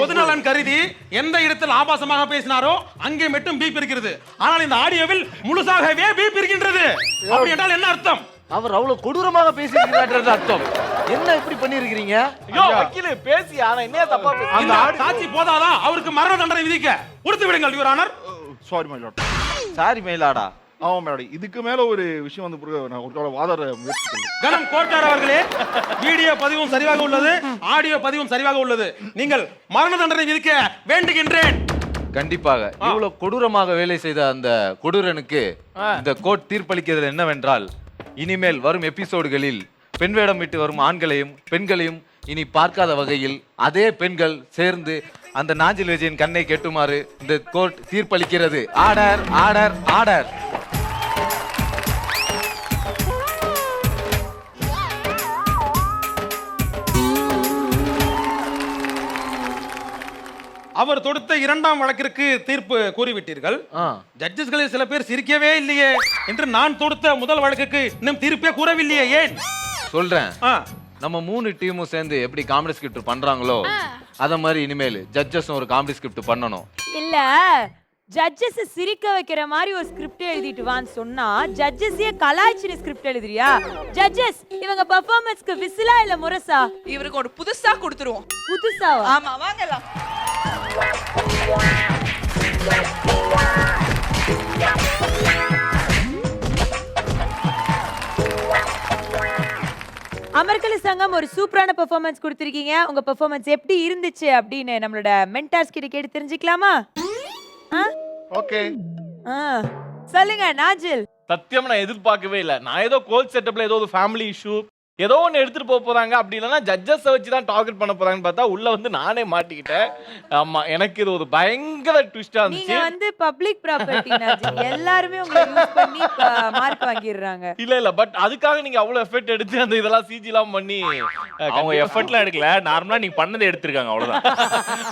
பொதுநலன் கருதி எந்த இடத்தில் ஆபாசமாக பேசினாரோ அங்கே மட்டும் பீப் இருக்கிறது. ஆனால் இந்த ஆடியோவில் முழுசாகவே பீப் இருக்கின்றது. அப்படி என்றால் என்ன அர்த்தம்?
அவர் அவ்வளவு கொடூரமாக பேசியிருக்கிறார் அர்த்தம். என்ன இப்படி பண்ணிருக்கீங்க?
ஐயோ வக்கீல் பேசி, ஆனா என்ன தப்பா பேசி?
அந்த சாட்சி போதாதா அவருக்கு மரண தண்டனை விதிக்க? கொடுத்து விடுங்கள் your honour.
Sorry my lord.
Sorry மேலாடா.
ஆமா மேடம், இதுக்கு மேல ஒரு விஷயம் வந்து நான் ஒரு வாதாட முயற்சி பண்ணேன்.
கணம் கோட்டார் அவர்களே, வீடியோ பதிவும் சரியாக உள்ளது, ஆடியோ பதிவும் சரியாக உள்ளது. நீங்கள் மரண தண்டனை விதிக்க வேண்டுகின்றேன்.
கண்டிப்பாக இவ்வளவு கொடூரமாக வேலை செய்த அந்த கொடூரனுக்கு இந்த கோர்ட் தீர்ப்பளிக்கிறது என்னவென்றால், இனிமேல் வரும் எபிசோடுகளில் பெண் வேடம் விட்டு வரும் ஆண்களையும் பெண்களையும் இனி பார்க்காத வகையில் அதே பெண்கள் சேர்ந்து அந்த நாஞ்சில் விஜயன் கண்ணை கெட்டுமாறு இந்த கோர்ட் தீர்ப்பளிக்கிறது. Order, order, order.
அவர் தொடுத்த 2ஆம் வழக்கிற்கு தீர்ப்பு கூறிவிட்டீர்கள். ஜட்ஜஸ்களில் சில பேர் சிரிக்கவே இல்லையே என்று நான் தொடுத்த முதல் வழக்குக்கு இன்னும் தீர்ப்பே கூறவில்லையே, ஏன்?
சொல்றேன். நம்ம 3 டீமும் சேர்ந்து எப்படி காமெடி ஸ்கிரிப்ட் பண்றாங்களோ அத மாதிரி இனிமேல் ஜட்ஜஸும் ஒரு காமெடி ஸ்கிரிப்ட் பண்ணணும்.
இல்ல ஜட்ஜஸ் சிரிக்க வைக்கிற மாதிரி ஒரு ஸ்கிரிப்ட் எழுதிட்டு வான்னு சொன்னா ஜட்ஜஸே கலாய்ச்சின ஸ்கிரிப்ட் எழுதுறியா? ஜட்ஜஸ் இவங்க பெர்ஃபார்மன்ஸ்க்கு விசிலா இல்ல முரசா?
இவருக்கு ஒரு புதுசா கொடுத்துருவோம்.
புதுசாவா?
ஆமா, வாங்கலாம்.
அமர்கல சங்கம் ஒரு சூப்பரான பெர்ஃபார்மன்ஸ் கொடுத்திருக்கீங்க. உங்க பெர்ஃபார்மன்ஸ் எப்படி இருந்துச்சு அப்படின்னு நம்மளோட மென்டார்ஸ் கிட்ட கேட்டு தெரிஞ்சுக்கலாமா?
ஓகே,
சொல்லுங்க நாஜில்.
சத்தியமா நான் எதிர்பார்க்கவே இல்லை. நான் ஏதோ கோல் செட்டப்ல ஏதோ ஒரு ஃபேமிலி இஷ்யூ ஏதோ ஒன்று எடுத்துட்டு போக போறாங்க, அப்படி இல்லைன்னா ஜட்ஜஸை வச்சு தான் டார்கெட் பண்ண போறாங்கன்னு பார்த்தா உள்ள வந்து நானே மாட்டிக்கிட்டேன். ஆமா, எனக்கு இது ஒரு பயங்கர ட்விஸ்டா இருந்துச்சு.
நீங்க வந்து பப்ளிக் ப்ராப்பர்ட்டி நாஜில், எல்லாரும் உங்களை யூஸ் பண்ணி மார்க் வாங்கிடுறாங்க.
இல்ல பட் அதுக்காக நீங்க அவ்வளவு எஃபெக்ட் எடுத்து அந்த இதெல்லாம் சிஜி எல்லாம் பண்ணி
அவங்க எஃபர்ட்லாம் எடுக்கல, நார்மலா நீங்க பண்ணதை எடுத்திருக்காங்க அவ்வளவுதான்.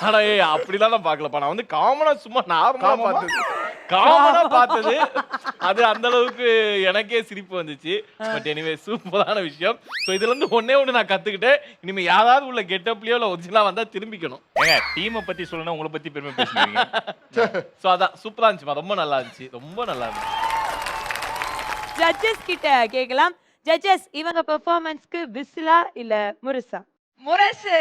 ஆனா அப்படிலாம் நான் பார்க்கலப்பா. நான் வந்து காமனா சும்மா காமனா பார்த்தது அது அந்த அளவுக்கு எனக்கே சிரிப்பு வந்துச்சு. பட் எனிவே சூப்பரான விஷயம். சோ இதுல இருந்து ஒண்ணே நான் கத்துக்கிட்டேன். இனிமே யாராவது உள்ள கெட்டப்லயோ இல்ல ஒரிஜினலா வந்தா திரும்பிக்கணும்.
ஏங்க டீமை பத்தி சொல்லணும், உங்களை பத்தி பெருமை பேசுறீங்க.
சோ அதான் சூப்பரா இருந்துச்சு, ரொம்ப நல்லா இருந்துச்சு, ரொம்ப நல்லா இருந்துச்சு.
ஜட்ஜஸ் கிட்ட கேக்கலாம். ஜட்ஜஸ் இவங்க பெர்ஃபார்மன்ஸ்க்கு விசிலா இல்ல முரசா?
முரசு.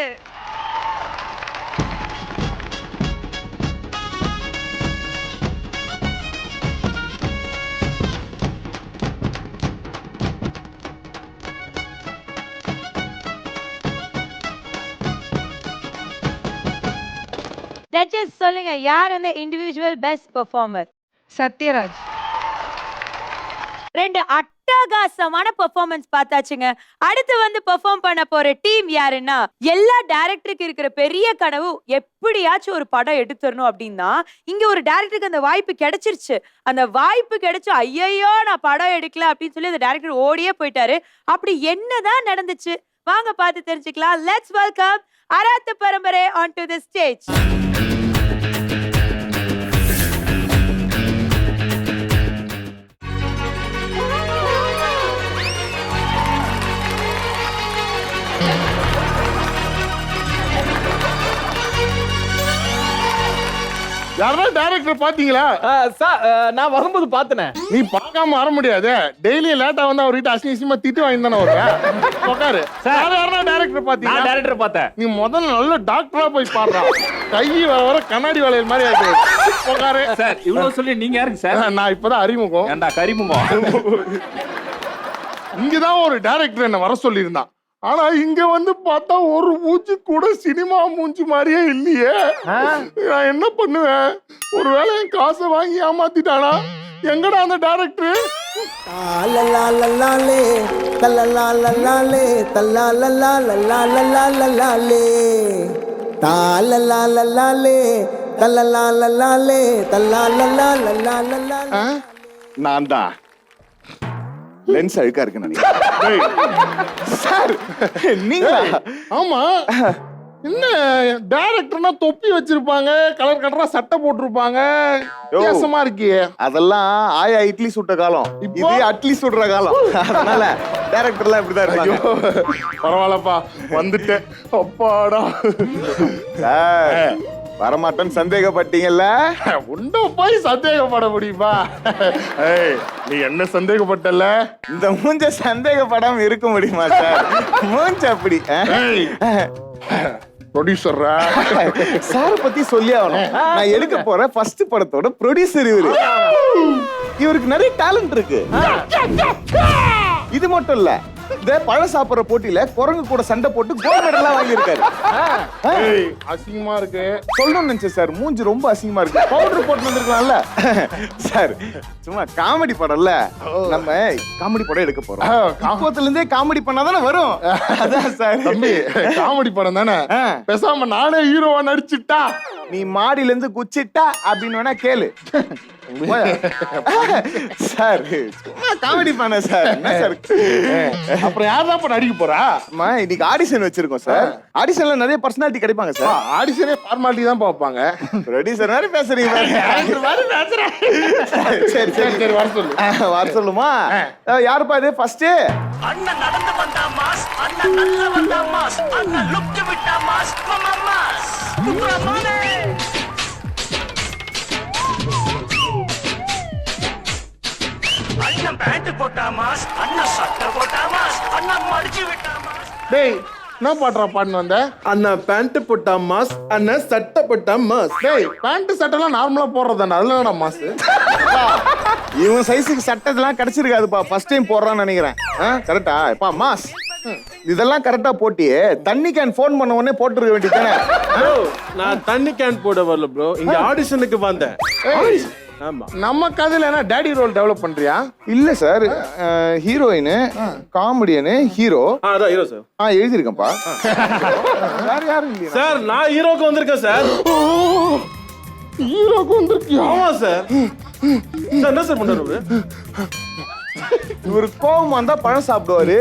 ஜட்ஜஸ் சொல்லுங்க, யார் அந்த இண்டிவிஜுவல் பெஸ்ட் பெர்ஃபார்மர்?
சத்யராஜ்.
2 அட்டகாசமான பெர்ஃபார்மன்ஸ் பார்த்தாச்சுங்க. அடுத்து வந்து பெர்ஃபார்ம் பண்ண போற டீம் யாருன்னா, எல்லா டைரக்டருக்கு இருக்கிற பெரிய கனவு எப்படியாச்சும் ஒரு படம் எடுத்துறணும் அப்படின்னா, இங்க ஒரு டைரக்டருக்கு அந்த வாய்ப்பு கிடைச்சிருச்சு. அந்த வாய்ப்பு கிடைச்சு ஐயையோ நான் படம் எடுக்கல அப்படின்னு சொல்லி அந்த டைரக்டர் ஓடியே போயிட்டாரு. அப்படி என்னதான் நடந்துச்சு வாங்க பார்த்து தெரிஞ்சுக்கலாம். லெட்ஸ் வெல்கம் அராத்து பரம்பரை ஆன் டு தி ஸ்டேஜ்.
யாராவது டைரக்டர் பாத்தீங்களா?
நான் வரும்போது பார்த்தனே.
நீ பார்க்காம வர முடியாது. டெய்லி லேட்டா வந்து அவர்கிட்ட அசிங்கமா திட்டு வாங்கி தானே வருவேன். உட்காரு. யாராவது டைரக்டர் பாத்தீங்களா?
நான் டைரக்டர் பார்த்தேன்.
நீ முதல்ல நல்ல டாக்டரா போய் பாடுறா. கை வர கண்ணாடி வளையல் மாதிரி ஆயிடுச்சு. உட்காரு.
சார் இவ்வளவு சொல்லி நீங்க யாருங்க சார்?
நான் இப்பதான் அறிமுகம்.
ஏண்டா கரிமுகம்?
இங்கதான் ஒரு டைரக்டர் என்ன வர சொல்லியிருந்தான். ஆனா இங்க வந்து பார்த்தா ஒரு மூஞ்சி கூட சினிமா மூஞ்சி மாதிரியே இல்லையே. நான் என்ன பண்ணுவேன்? ஒருவேளை என் காசை வாங்கி ஏமாத்திட்டானா? எங்கடா அந்த டைரக்டர்?
நான் தான் லென்ஸ் அழுக்கா இருக்கு நினைக்கிறேன். சார் நீங்க?
ஆமா, என்ன டைரக்டர்னா தொப்பி வச்சிருப்பாங்க, கலர் கலரா சட்டை போட்டிருப்பாங்க, வித்தியாசமா இருக்கியே.
அதெல்லாம் ஆயா இட்லி சுட்ட காலம், இது அட்லி சுடுற காலம். அதனால டைரக்டர்லாம் இப்படிதான் இருப்பாங்க.
பரவாயில்லப்பா, வந்துட்டேன். அப்பாடா.
வரமாட்டேன்னு சந்தேகப்பட்டீங்கல்ல?
உண்ட போய் சந்தேகப்பட முடியுமா? நீ என்ன சந்தேகப்பட்டல?
இந்த மூஞ்ச சந்தேகப்படாம இருக்க முடியுமா சார்? மூஞ்ச அப்படி.
ப்ரொடியூசரா
சார் பத்தி சொல்லி ஆகணும். நான் எடுக்க போற ஃபர்ஸ்ட் படத்தோட ப்ரொடியூசர் இவரு. இவருக்கு நிறைய டேலண்ட் இருக்கு. இது மட்டும் இல்ல, இந்த பழம் சாப்பிடுற போட்டியில குரங்கு கூட சண்டை போட்டு கோல்ட் மெடல்லாம் வாங்கியிருக்காரு.
அசிங்கமா இருக்கு.
சொல்லணும்னு நினைச்சேன் சார், மூஞ்சி ரொம்ப அசிங்கமா இருக்கு. பவுடர் போட்டு வந்திருக்கலாம்ல சார். சும்மா காமெடி படம்ல, நம்ம காமெடி படம் எடுக்க போறோம். அப்போத்துல இருந்தே காமெடி பண்ணாதானே வரும். அதான் சார்.
தம்பி காமெடி படம் தானே, பேசாம நானே ஹீரோவா நடிச்சுட்டா.
நீ மாடியில இருந்து குச்சிட்டா அப்படின்னு வேணா கேளு சார். காமெடி பண்ண சார். என்ன சார்?
அப்புறம் யார் தான் நடிக்க போறா?
இன்னைக்கு ஆடிஷன் வச்சிருக்கோம் சார். ஆடிஷன்ல நிறைய பர்சனாலிட்டி கிடைப்பாங்க சார்.
ஆடிஷனே ஃபார்மாலிட்டி தான் பார்ப்பாங்க.
ப்ரொடியூசர் மாதிரி பேசுறீங்க. சரி சரி
சரி வர சொல்லு.
வர சொல்லுமா? யாருப்பா இது ஃபர்ஸ்ட்?
அண்ணன் நடந்து வந்தா மாஸ், அண்ணன் நல்ல வந்தா மாஸ், அண்ணன் லுக் விட்டா மாஸ், மாமா மாஸ். குப்ரமானே அண்ணன் பேண்ட் போட்டா மாஸ், அண்ணன் சட்டை போட்டா மாஸ், அண்ணன் மடிச்சு விட்டா மாஸ்.
டேய் என்ன பாடுறா பாடுன்னு வந்த?
அண்ணன் பேண்ட் போட்டா மாஸ், அண்ணன் சட்டை போட்டா மாஸ்.
டேய் பேண்ட் சட்டைலாம் நார்மலா போடுறதாண்டா, அதுல என்னடா மாஸ்?
இவன் சைஸுக்கு சட்டத்தெல்லாம் கிடைச்சிருக்காதுப்பா. ஃபர்ஸ்ட் டைம் போடுறான்னு நினைக்கிறேன். கரெக்டா? எப்பா மாஸ் இதெல்லாம் கரெக்டா போட்டியே. தண்ணி கேன் போன் பண்ண உடனே போட்டுருக்க வேண்டியதானே?
நான் தண்ணி கேன் போட வரல ப்ரோ, இங்க ஆடிஷனுக்கு வந்தேன். ஆமா.
நம்ம கதையில என்ன டேடி ரோல் டெவலப் பண்றியா?
இல்ல சார், ஹீரோயின், காமெடியனு, ஹீரோ.
அதான் ஹீரோ சார்.
எழுதிருக்கேன்ப்பா. வேற யாரும் இல்லையா
சார்? நான் ஹீரோக்கு வந்திருக்கேன் சார்.
ஹீரோக்கு வந்திருக்கியா?
ஆமா சார். சார் என்ன சார் பண்றாரு?
இவரு கோவம் வந்தா பழம் சாப்பிடுவாரு.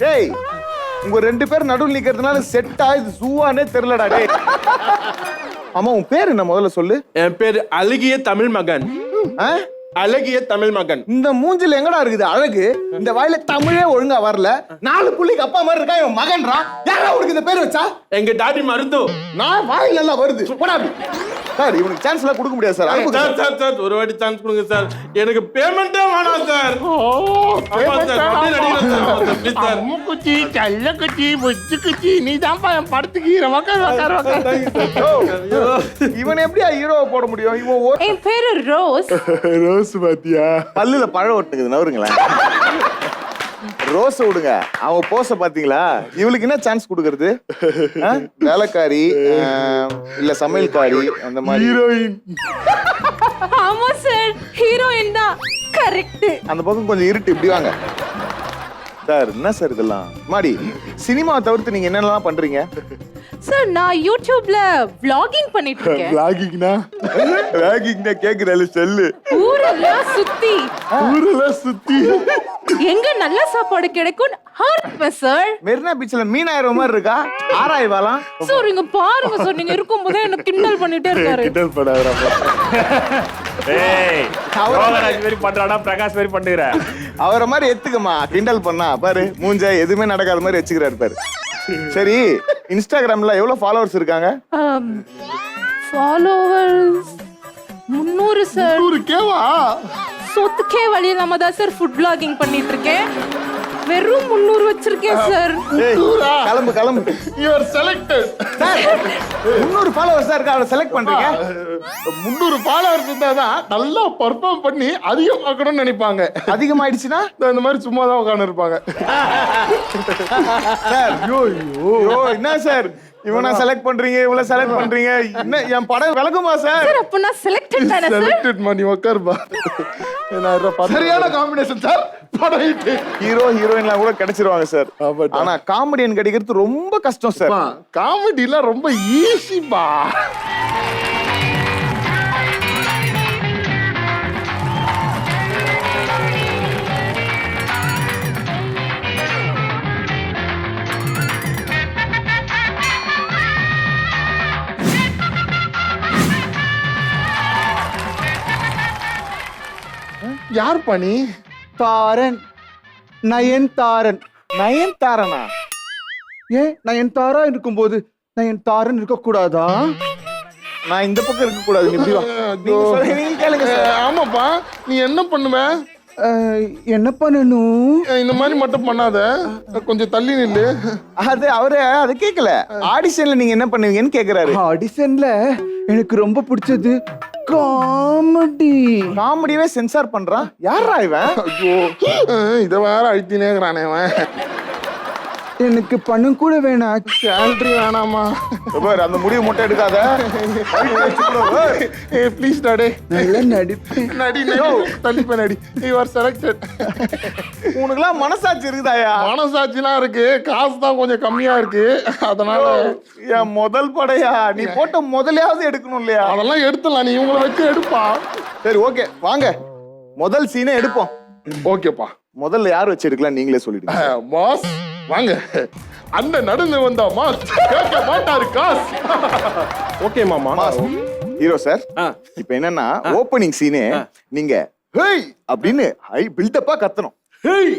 டேய் உங்க 2 பேர் நடுவில் நிக்கிறதுனால செட்டா இது ஜூவானே தெரியலடா. டேய் ஆமா, உன் பேர் என்ன முதல்ல சொல்லு.
என் பேரு அழகிய தமிழ் மகன். அழகிய தமிழ் மகன்.
இந்த மூஞ்சில எங்கடா இருக்குது அழகு? இந்த வாயில தமிழே ஒழுங்கா வரல. 4 புள்ளிக்கு அப்பா மாதிரி இருக்கா இவன் மகன்றா. யாரா உனக்கு இந்த பேர் வச்சா?
எங்க டாடி மருத்து.
நான் வாயில எல்லாம் வருது. போடா சார். இவனுக்கு சான்ஸ் எல்லாம் கொடுக்க முடியாது சார்.
சார் சார் சார் ஒரு வாட்டி சான்ஸ் கொடுங்க சார். எனக்கு பேமெண்டே வேணாம் சார்.
மூக்குச்சி சல்லக்குச்சி புச்சுக்குச்சி நீ தான்ப்பா என் படத்துக்கு ஹீரோ.
இவன் எப்படியா ஹீரோவை போட முடியும்? இவன்
என் பேரு ரோஸ்.
ரோஸ் பாத்தியா?
பல்லுல பழம் ஒட்டுக்குது, நவருங்களேன். ரோஸ் விடுங்க, அவன் போஸ பாத்தீங்களா? இவளுக்கு என்ன சான்ஸ் கொடுக்கறது? வேலைக்காரி இல்ல சமையல்காரி அந்த மாதிரி.
ஹீரோயின்.
ஆமா சார், ஹீரோயின் தான். கரெக்ட்.
அந்த பக்கம் கொஞ்சம் இருட்டு, இப்படி வாங்க சார். என்ன சார் இதெல்லாம்? மாடி சினிமா தவிர்த்து நீங்க என்னென்னலாம் பண்றீங்க?
சார் நான் யூடியூப்ல vlogging பண்ணிட்டு இருக்கேன்.
vloggingனா
கேக்குறல செல்லு.
ஊரெல்லாம் சுத்தி எங்க நல்ல சாப்பாடு கிடைக்கும் ஹார்ட்மே சார்.
மெரினா பீச்ல மீன் ஆயிரம் மாதிரி இருக்கா? ஆராய்வாலாம்
சார். இங்க பாருங்க சார், நீங்க இருக்கும்போதே என்ன கிண்டல் பண்ணிட்டே இருக்காரு.
கிண்டல் பண்ணாதடா.
ஏய் ரோகராஜ் மாதிரி பண்றாடா, பிரகாஷ் மாதிரி பண்ணுகிற.
அவரை மாதிரி எத்துக்குமா கிண்டல் பண்ணா பாரு. மூஞ்ச எதுவுமே நடக்காத மாதிரி வச்சுக்கிறாரு பாரு. சரி, இன்ஸ்டாகிராம்ல எவ்வளவு ஃபாலோவர்ஸ் இருக்காங்க?
Followers 300 sir.
100 கேவா?
சொத்துக்கே வழி இல்லாம தான் சார் ஃபுட் vlogging பண்ணிட்டு இருக்கேன். வெறும் 300 வச்சிருக்கேன் சார்.
கிளம்பு கிளம்பு.
You are selected.
Sir 300 followers தான் இருக்கா, அவளை செலக்ட் பண்றீங்க?
300 ஃபாலோவர்ஸ் இருந்தா தான் நல்லா பெர்ஃபார்ம் பண்ணி அதிகமாக்கணும்னு நினைப்பாங்க.
அதிகமாயிடுச்சுன்னா
இந்த மாதிரி சும்மா தான் உட்கார்ந்து இருப்பாங்க.
சார் ஐயோ என்ன சார் இவனா செலக்ட் பண்றீங்க, இவ்வளவு செலக்ட் பண்றீங்க? என்ன என் படம் விளக்குமா சார்?
சார் அப்ப நான் செலக்டட் தானே சார்?
செலக்டட் மணி உட்கார்பா. சரியான காம்பினேஷன் சார். படம் ஹிட்.
ஹீரோ ஹீரோயின்லாம் கூட கிடைச்சிருவாங்க சார். ஆனா காமெடியன் கிடைக்கிறது ரொம்ப கஷ்டம் சார்.
காமெடிலாம் ரொம்ப ஈஸிபா. யார் பண்ணி?
தாரன், நயன்தாரன். நயன்தாரனா? ஏன் நயன்தாரா இருக்கும்போது நயன்தாரன் இருக்க கூடாதா? நான் இந்த பக்கம் இருக்க கூடாது. நீ இப்படி வா. நீங்க கேளுங்க சார்.
ஆமாப்பா, நீ என்ன பண்ணுவ?
என்ன பண்ணணும்?
இந்த மாதிரி மட்டும் பண்ணாத, கொஞ்சம் தள்ளி நில்லு.
அது அவரு அது கேட்கல. ஆடிஷன்ல நீங்க என்ன பண்ணுவீங்கன்னு கேக்குறாரு. ஆடிஷன்ல எனக்கு ரொம்ப பிடிச்சது காமெடி. காமெடியவே சென்சார் பண்றான். யாரா இவன்?
ஐயோ, இத வேற அழுத்தினேங்கிறானே அவன். எனக்கு பணம் கூட வேணாம், சேலரி வேணாமா. அந்த முடிவு மட்டும் எடுக்காத. ப்ளீஸ் டாடே. நல்லா நடிப்பேன். நடி தள்ளிப்பேன் நடி. You are selected.
உனக்குலாம் மனசாட்சி இருக்குதாயா?
மனசாட்சிலாம் இருக்கு, காசு தான் கொஞ்சம் கம்மியா இருக்கு. அதனால
என் முதல் படையா, நீ போட்ட முதலையாவது எடுக்கணும் இல்லையா?
அதெல்லாம் எடுத்துடலாம், நீ இவங்களை வச்சு எடுப்பா.
சரி ஓகே, வாங்க முதல் சீனே எடுப்போம்.
ஓகேப்பா.
முதல்ல யார் வச்சு எடுக்கலாம் நீங்களே சொல்லிடுங்க.
பாஸ் வாங்க. அந்த நடந்து வந்தா மாஸ் கேட்க மாட்டாரு காஸ்.
ஓகே மாமா.
ஹீரோ சார், இப்போ என்னன்னா ஓப்பனிங் சீனே நீங்க ஹேய் அப்படின்னு ஹை பில்டப்பா கத்தணும்.
ஹேய்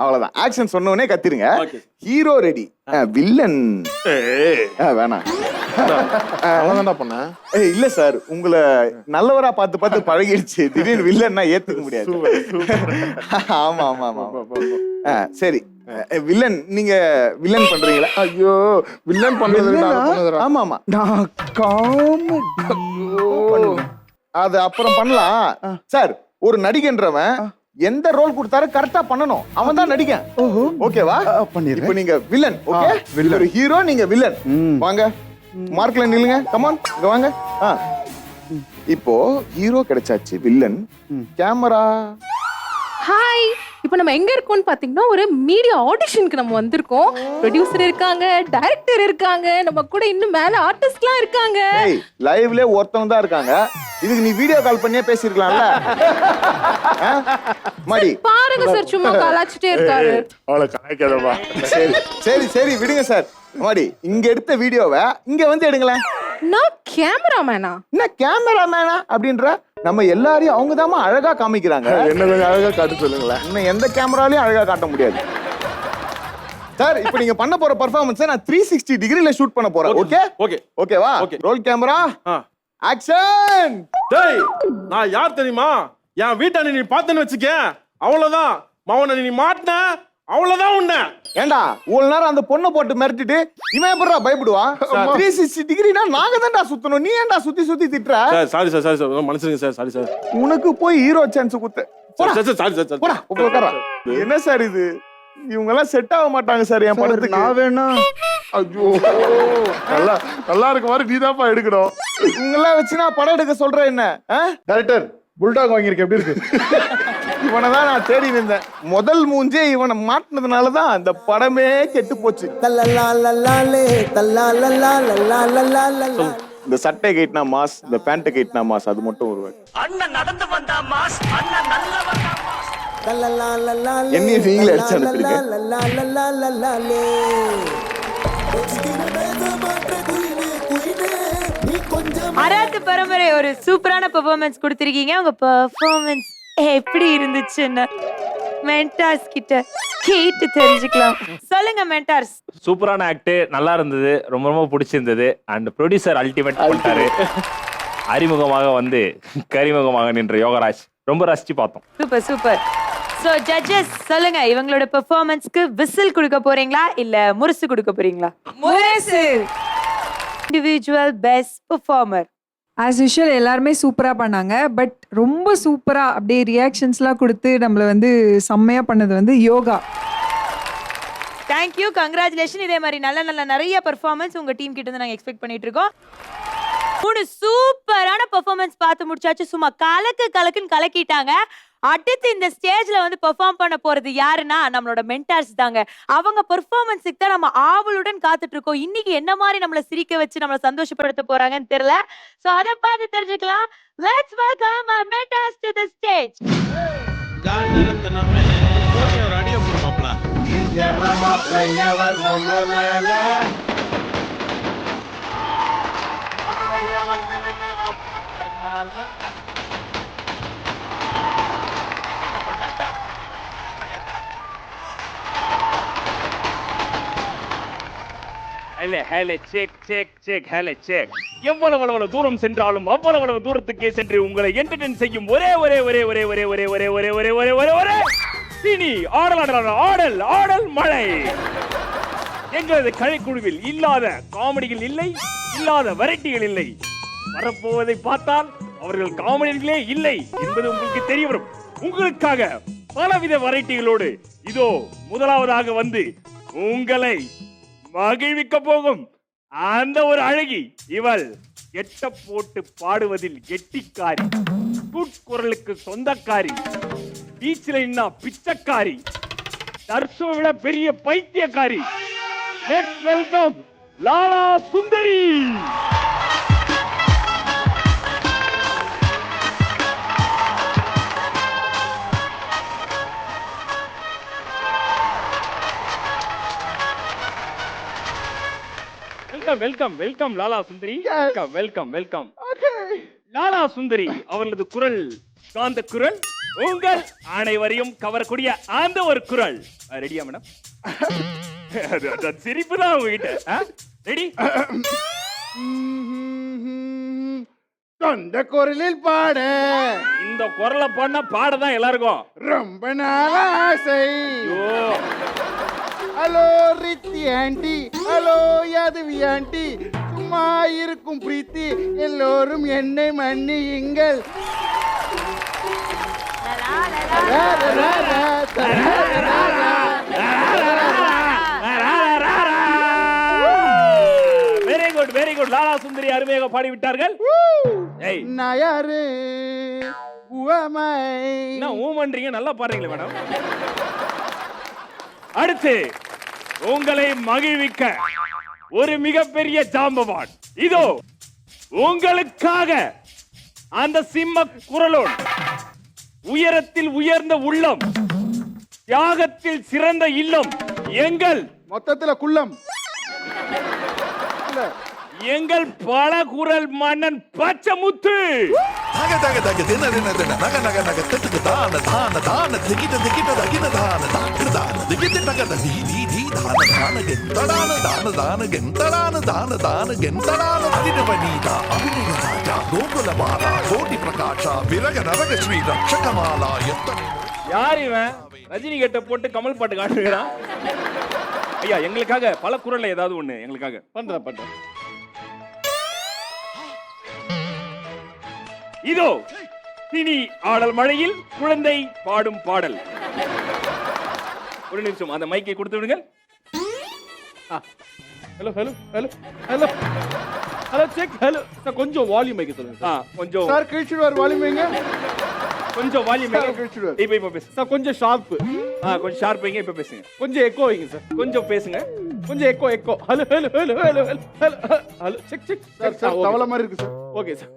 அவ்வளவுதான். ஆக்ஷன் சொன்ன உடனே கத்திருங்க. Hero ready. வில்லன் வேணாம்.
அவ்வளவுதான்டா பண்ண.
இல்ல சார், உங்களை நல்லவரா பார்த்து பார்த்து பழகிடுச்சு. திடீர்னு வில்லன்னா ஏத்துக்க முடியாது. ஆமா ஆமா ஆமா. சரி வில்லன், நீங்க வில்லன் பண்றீங்களா?
ஐயோ வில்லன் பண்றது.
ஆமா ஆமா,
நான் காமெடி
அது அப்புறம் பண்ணலாம் சார். ஒரு நடிகன்றவன் எந்த ரோல் கொடுத்தாரு கரெக்டா பண்ணணும். அவன் தான் நடிகன். ஓகேவா? இப்போ நீங்க வில்லன். ஓகே, ஒரு ஹீரோ, நீங்க வில்லன். வாங்க மார்க்ல நில்லுங்க. கமான் இங்க வாங்க. இப்போ ஹீரோ கிடைச்சாச்சு, வில்லன் கேமரா.
ஹாய், இப்போ நம்ம எங்க இருக்கோம்னு பாத்தீங்கன்னா ஒரு மீடியா ஆடிஷனுக்கு நம்ம வந்திருக்கோம். ப்ரொடியூசர் இருக்காங்க, டைரக்டர் இருக்காங்க, நம்ம கூட இன்னும் மேல ஆர்டிஸ்ட்லாம் இருக்காங்க.
லைவ்ல ஒருத்தவங்க தான் இருக்காங்க. இதுக்கு நீ வீடியோ கால் பண்ணியே பேசிருக்கலாம்ல. மாடி
பாருங்க சார், சும்மா கலாச்சிட்டே இருக்காரு.
அவளை கலாய்க்காதப்பா.
சரி சரி சரி விடுங்க சார். மாடி இங்க எடுத்த வீடியோவை இங்க வந்து எடுங்களேன்.
நான் கேமராமேனா?
என்ன கேமராமேனா அப்படின்ற? நம்ம எல்லாரையும் அவங்க தாமா அழகா காமிக்கிறாங்க.
என்ன கொஞ்சம் அழகா காட்ட சொல்லுங்களேன்.
இன்னும் எந்த கேமராலையும் அழகா காட்ட முடியாது சார். இப்போ நீங்க பண்ண போற பெர்ஃபார்மன்ஸ் நான் 360 டிகிரில ஷூட் பண்ண போறேன். ஓகே
ஓகே
ஓகேவா? Role camera action.
டேய், நான் யார் தெரியுமா? என் வீட்டாண்ட நீ பார்த்தேன்னு வச்சுக்க, அவ்வளவுதான். மவனை நீ மாட்டின அவ்வளவுதான் உன்ன.
ஏண்டா இவ்வளவு நேரம் அந்த பொண்ணை போட்டு மிரட்டிட்டு இவன் எப்படா பயப்படுவான்? 360 டிகிரினா நாங்க தான்டா சுத்தணும், நீ ஏன்டா சுத்தி சுத்தி திட்டுற?
Sir sorry sir, sorry sir, மன்னிச்சிடுங்க சார், சாரி சார்.
உனக்கு போய் ஹீரோ சான்ஸ் குத்த.
சார் சாரி சார்,
போடா உட்கார. என்ன சார் இது? இவங்க எல்லாம் செட் ஆக மாட்டாங்க சார் என் படத்துக்கு.
நான் வேணா. ஐயோ நல்லா நல்லா இருக்க மாதிரி நீதான்ப்பா எடுக்கணும்.
இவங்க எல்லாம் வச்சு நான் படம் எடுக்க சொல்றேன். என்ன
டைரக்டர் புல்டாக் வாங்கியிருக்கேன், எப்படி இருக்கு?
இவனை தான் நான் தேடி இருந்தேன். முதல் மூஞ்சே இவனை மாட்டினதுனாலதான் அந்த படமே கெட்டு போச்சு. இந்த சட்டை கைட்னா மாஸ், இந்த பேண்ட் கைட்னா மாஸ், அது மட்டும் ஒரு
அண்ணன் நடந்து வந்தா மாஸ், அண்ணன் நல்ல வந்தா மாஸ்.
என்னையும் நீங்களே அடிச்சு அனுப்பிடுங்க.
அராத்து பரம்பரை ஒரு சூப்பரான பெர்ஃபார்மன்ஸ் கொடுத்திருக்கீங்க. உங்க பெர்ஃபார்மன்ஸ் எப்படி இருந்துச்சுன்னு மென்டார்ஸ் கிட்ட கேட்டு தெரிஞ்சுக்கலாம். சொல்லுங்க மென்டார்ஸ்.
சூப்பரான ஆக்ட், நல்லா இருந்தது, ரொம்ப ரொம்ப பிடிச்சிருந்தது. அண்ட் ப்ரொடியூசர் அல்டிமேட் பண்ணிட்டாரு. அறிமுகமாக வந்து கரிமுகமாக நின்ற யோகராஜ் ரொம்ப ரசிச்சு பார்த்தோம்.
Super super. சோ ஜட்ஜஸ் சொல்லுங்க, இவங்களோட பெர்ஃபார்மன்ஸ்க்கு விசில் கொடுக்க போறீங்களா இல்ல முரசு கொடுக்க போறீங்களா? முரசு. Individual best performer.
As usual எல்லாருமே சூப்பராக பண்ணாங்க. பட் ரொம்ப சூப்பராக அப்படியே ரியாக்ஷன்ஸ்லாம் கொடுத்து நம்மளை வந்து செம்மையாக பண்ணது வந்து யோகா.
Thank you, congratulation. இதே மாதிரி நல்ல நல்ல நிறைய பெர்ஃபார்மன்ஸ் உங்க டீம் கிட்ட இருந்து நாங்க எக்ஸ்பெக்ட் பண்ணிட்டு இருக்கோம். மூணு சூப்பரான பெர்ஃபார்மன்ஸ் பார்த்து முடிச்சாச்சு. சும்மா கலக்குன்னு கலக்கிட்டாங்க. அடுத்து இந்த ஸ்டேஜ்ல வந்து பெர்ஃபார்ம் பண்ண போறது யாருன்னா நம்மளோட மென்டார்ஸ் தாங்க. அவங்க பெர்ஃபார்மன்ஸுக்கு தான் நம்ம ஆவலுடன் காத்துட்டு இருக்கோம். இன்னைக்கு என்ன மாதிரி நம்மள சிரிக்க வச்சு நம்மள சந்தோஷப்படுத்த போறாங்கன்னு தெரியல. சோ அத பார்த்து தெரிஞ்சுக்கலாம். Let's welcome our mentors to the stage.
ஒரு அடியை போடுமாப்ல.
எவ்வளவு தூரம் சென்றாலும் அவ்வளவு தூரத்துக்கே சென்று உங்களை என்டர்டெயின் செய்யும் ஒரே ஒரே ஒரே ஒரே ஒரே ஒரே ஒரே ஒரே ஒரே ஒரே ஒரே ஒரே சினி ஆடல் ஆடல் ஆடல் ஆடல் மழை. எங்களது கலைக்குழுவில் இல்லாத காமெடிகள் இல்லை, இல்லாத வெரைட்டிகள் இல்லை. வரப்போவதை பார்த்தால் அவர்கள் காமெடிகளே இல்லை என்பது உங்களுக்கு தெரிய வரும். உங்களுக்காக பலவித வெரைட்டிகளோடு இதோ முதலாவதாக வந்து உங்களை மகிழ்விக்க போகும் அந்த ஒரு அழகி இவள் எட்ட போட்டு பாடுவதில் கெட்டிக்காரி, குரலுக்கு சொந்தக்காரி, பீச்சில் நின்னா பிச்சைக்காரி, தர்சம் விட பெரிய பைத்தியக்காரி. Let's welcome Lala Sundari. Welcome welcome Lala Sundari. Welcome. Lala Sundari அவர்களது குரல் காந்த குரல், உங்கள் அனைவரையும் கவரக்கூடிய அந்த ஒரு குரல். ரெடியா மேடம்? சிரிப்பு தான் உங்ககிட்ட. ரெடி?
சொந்த குரலில் பாட,
இந்த குரலை பாடினா பாடதான் எல்லாருக்கும்
ரொம்ப நாள் ஆசை. Hello Riddhi aunty, hello Yadavi aunty, சும்மா இருக்கும் பிரீத்தி, எல்லோரும் என்னை மன்னியுங்கள்.
Very good. லாலா சுந்தரி அருமையாக பாடிவிட்டார்கள்.
நான் யாரு?
ஊமன்றீங்க, நல்லா பாடுறீங்களே மேடம். அடுத்து உங்களை மகிழ்விக்க ஒரு மிகப்பெரிய ஜாம்பவான் இதோ உங்களுக்காக. அந்த சிம்ம குரலோடு, உயரத்தில் உயர்ந்த உள்ளம், தியாகத்தில் சிறந்த இல்லம், எங்கள்
மொத்தத்துல குள்ளம்,
எங்கள் பல குரல் மன்னன் பச்சைமுத்து. யார் இவன்? ரஜினி கிட்ட போட்டு கமல் பாட்டு காட்டுகிறான். ஐயா, எங்களுக்காக பல குரல்ல ஏதாவது ஒண்ணு எங்களுக்காக
பண்றேன்.
இதோ இனி ஆடல் மழையில் குழந்தை பாடும் பாடல். ஒரு நிமிஷம் அந்த மைக்கை கொடுத்து விடுங்கள்.
Hello check. ஹலோ சார், கொஞ்சம் வால்யூம் வைக்க சொல்லுங்க.
கொஞ்சம் சார் கழிச்சுடுவார். வால்யூம் வைங்க,
கொஞ்சம் வால்யூம் வைங்க.
கழிச்சுடுவார்.
இப்ப பேசு
சார். கொஞ்சம் ஷார்ப்.
கொஞ்சம் ஷார்ப் வைங்க. இப்ப பேசுங்க.
கொஞ்சம் எக்கோ வைங்க சார்.
கொஞ்சம் பேசுங்க.
கொஞ்சம் எக்கோ. Hello check.
சார் தவளை மாதிரி இருக்கு சார்.
Okay sir.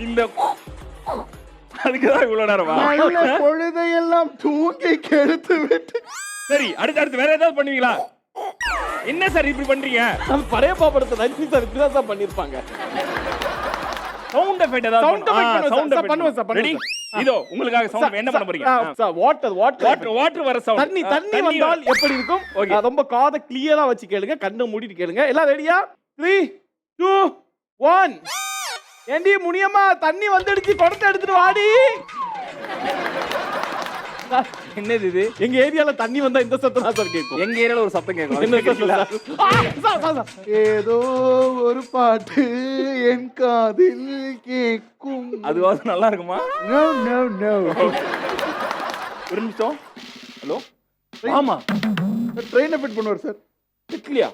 இந்த அதுக்குதான் இவ்வளவு நேரமா?
பொழுதையெல்லாம் தூங்கி கெடுத்து விட்டு.
சரி, அடுத்து வேற ஏதாவது பண்ணுவீங்களா? என்ன சார் இப்படி பண்றீங்க?
பழைய பாப்படத்தை ரஜினி சார் இப்படிதான் சார் பண்ணிருப்பாங்க.
சவுண்ட் எஃபெக்ட் ஏதாவது
பண்ணுவேன் சார்.
ரெடி? இதோ உங்களுக்காக சவுண்ட் என்ன பண்ண போறீங்க?
சார் வாட்டர் வர சவுண்ட். தண்ணி வந்தால் எப்படி இருக்கும்? ரொம்ப காதை கிளியரா வச்சு கேளுங்க, கண்ணை மூடிட்டு கேளுங்க. எல்லாம் ரெடியா? 3 2 1. ஏண்டி முனியம்மா, தண்ணி வந்துடுச்சு, குடத்தை எடுத்துட்டு வாடி.
என்னது இது?
எங்க ஏரியால தண்ணி வந்தா இந்த சத்தம் தான் சார் கேட்கும்.
எங்க ஏரியால ஒரு சத்தம் கேட்கும்.
என்ன சத்தம்?
ஏதோ ஒரு பாட்டு என் காதில் கேட்கும்.
அதுவாது நல்லா இருக்குமா?
No no no.
ஒரு நிமிஷம். ஹலோ.
ஆமா,
ட்ரெயின் எஃபெக்ட் பண்ணுவார் சார்.
கிளியா?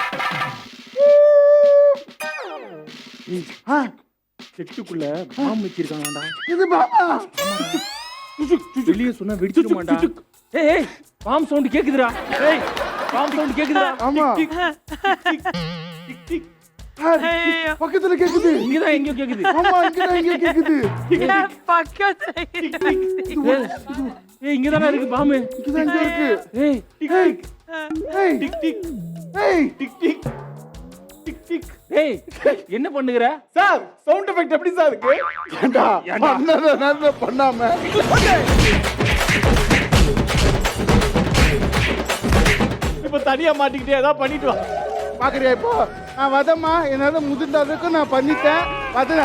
செட்டுக்குள்ள பாம் வச்சிருக்காங்கடா.
இது பாமா.
வெளியே சொன்னா வெடிச்சிடுமாடா. ஏய், பாம் சவுண்ட் கேக்குதுடா. ஏய், பாம் சவுண்ட் கேக்குதுடா.
ஆமா.
Tick tick.
பக்கத்துல கேக்குது.
இங்கதான் எங்கயோ கேக்குது.
ஆமா, இங்கதான் எங்கயோ கேக்குது.
பக்கத்துல
ஏய், இங்கதானே இருக்கு பாம்.
இங்கதான் எங்கயோ இருக்கு.
ஏய்,
டிக் டிக்.
ஏய்
டிக் டிக்.
ஏய்
டிக் டிக். Tick tick.
ஏய், என்ன பண்ணுகிற?
சார், சவுண்ட் எஃபெக்ட் எப்படி சார் இருக்கு?
ஏண்டா பண்ணத பண்ணாம
இப்ப தனியா மாட்டிக்கிட்டே ஏதாவது பண்ணிட்டு வா.
பாக்குறியா? இப்போ நான் வதமா என்னால முதிர்ந்ததுக்கு நான் பண்ணிட்டேன். வதன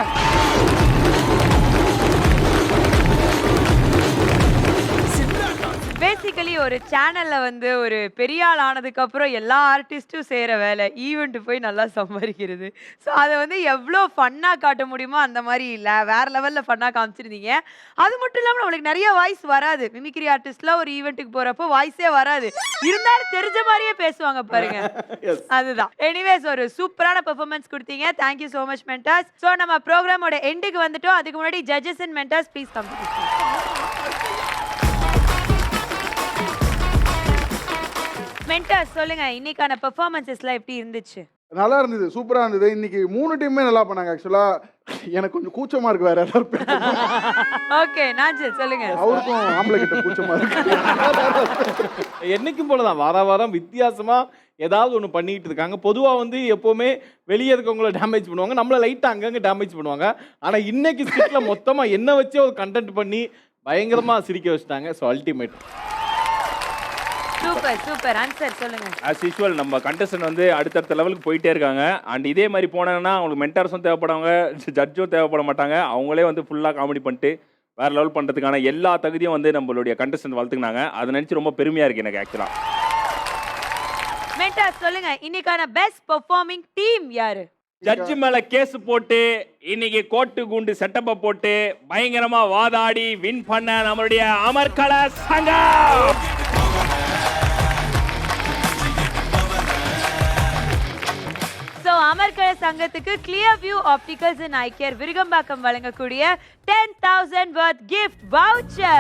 பேசிக்கலி ஒரு சேனல்ல வந்து ஒரு பெரிய ஆள் ஆனதுக்கு அப்புறம் எல்லா ஆர்டிஸ்டும் செய்யற வேலை ஈவெண்ட் போய் நல்லா சம்பாதிக்கிறது. ஸோ அதை வந்து எவ்வளோ ஃபன்னா காட்ட முடியுமோ அந்த மாதிரி இல்லை, வேற லெவல்ல ஃபன்னா காமிச்சிருந்தீங்க. அது மட்டும் இல்லாமல் நம்மளுக்கு நிறைய வாய்ஸ் வராது. மிமிக்ரி ஆர்டிஸ்ட்லாம் ஒரு ஈவெண்ட்டுக்கு போறப்போ வாய்ஸே வராது, இருந்தாலும் தெரிஞ்ச மாதிரியே பேசுவாங்க பாருங்க. அதுதான். எனிவேஸ் ஒரு சூப்பரான பெர்ஃபார்மன்ஸ் கொடுத்தீங்க. Thank you so much mentors. So நம்ம ப்ரோக்ராமோட எண்டுக்கு வந்துட்டோம். அதுக்கு முன்னாடி judges and mentors please come. Mentors சொல்லுங்க, இன்னைக்கான பெர்ஃபார்மன்ஸஸ்லாம் எப்படி இருந்துச்சு?
நல்லா இருந்தது, சூப்பரா இருந்தது. இன்னைக்கு 3 டீமுமே நல்லா பண்ணாங்க. ஆக்சுவலா எனக்கு கொஞ்சம் கூச்சமா இருக்கு வேற எல்லாரும்.
ஓகே நாஞ்சல் சொல்லுங்க.
அவருக்கும் ஆம்பளை கிட்ட கூச்சமா இருக்கு.
என்னைக்கும் போலதான் வார வாரம் வித்தியாசமா ஏதாவது ஒன்று பண்ணிட்டு இருக்காங்க. பொதுவாக வந்து எப்போவுமே வெளியே இருக்கவங்கள டேமேஜ் பண்ணுவாங்க, நம்மளை லைட்டாக அங்கங்கே டேமேஜ் பண்ணுவாங்க. ஆனால் இன்னைக்கு ஸ்கிட்ல மொத்தமாக என்ன வச்சே ஒரு கண்டென்ட் பண்ணி பயங்கரமாக சிரிக்க வச்சுட்டாங்க. So ultimate.
Super super. Answer சொல்லுங்க.
ஆஸ் யூஷுவல் நம்ம கண்டஸ்டன்ட் வந்து அடுத்தடுத்த லெவலுக்கு போயிட்டே இருக்காங்க. அண்ட் இதே மாதிரி போனாங்கன்னா அவங்களுக்கு மென்டார்ஸும் தேவைப்படுவாங்க, ஜட்ஜும் தேவைப்பட மாட்டாங்க. அவங்களே வந்து ஃபுல்லாக காமெடி பண்ணிட்டு வேற லெவல் பண்ணுறதுக்கான எல்லா தகுதியும் வந்து நம்மளுடைய கண்டஸ்டன்ட் வளர்த்துக்கினாங்க. அதை நினச்சி ரொம்ப பெருமையாக இருக்குது எனக்கு ஆக்சுவலாக.
மென்டாஸ் சொல்லுங்க, இன்னைக்கான பெஸ்ட் பெர்ஃபார்மிங் டீம் யாரு?
ஜட்ஜு மேல கேஸ் போட்டு இன்னைக்கு கோட்டு குண்டு செட்டப்பை போட்டு பயங்கரமா வாதாடி வின் பண்ண நம்மளுடைய அமர்கல சங்கம்.
ஸோ அமர்கல சங்கத்துக்கு clear view opticals and I care Virugambakkam வழங்கக்கூடிய 10,000 worth gift voucher.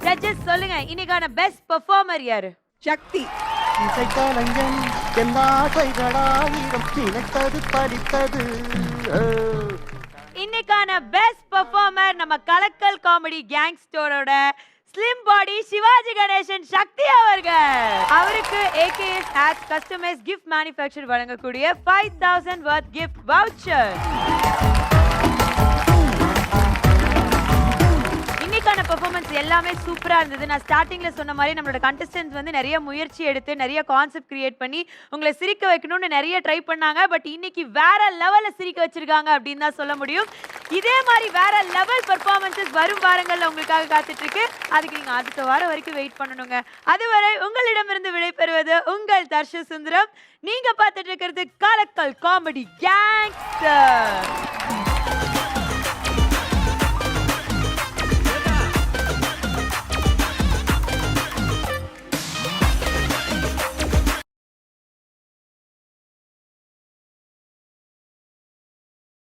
ஜட்ஜஸ் சொல்லுங்க, இன்னைக்கான பெஸ்ட் பெர்ஃபார்மர் யாரு?
சக்தி.
இன்னைக்கான பெஸ்ட் பெர்ஃபார்மர் நம்ம கலக்கல் காமெடி கேங்ஸ்டரோட ஸ்லிம் பாடி சிவாஜி கணேசன் சக்தி அவர்கள். அவருக்கு AKS ads customise gift manufacture வழங்கக்கூடிய 5,000 worth gift voucher. இன்னைக்கான பெர்ஃபார்மன்ஸ் எல்லாமே சூப்பரா இருந்தது. நான் ஸ்டார்டிங்ல சொன்ன மாதிரி நம்மளோட கண்டஸ்டன்ட்ஸ் வந்து நிறைய முயற்சி எடுத்து நிறைய கான்செப்ட் கிரியேட் பண்ணி உங்களை சிரிக்க வைக்கணும்னு நிறைய ட்ரை பண்ணாங்க. பட் இன்னைக்கு வேற லெவல்ல சிரிக்க வச்சிருக்காங்க அப்படின்னு தான் சொல்ல முடியும். இதே மாதிரி வேற லெவல் பெர்ஃபார்மன்ஸஸ் வரும் வாரங்கள்ல உங்களுக்காக காத்துட்டு இருக்கு. அதுக்கு நீங்க அடுத்த வாரம் வரைக்கும் வெயிட் பண்ணணுங்க. அதுவரை உங்களிடமிருந்து விடைபெறுவது உங்கள் தர்ஷ சுந்தரம். நீங்க பார்த்துட்டு இருக்கிறது கலக்கல் காமெடி கேங்ஸ்டர்.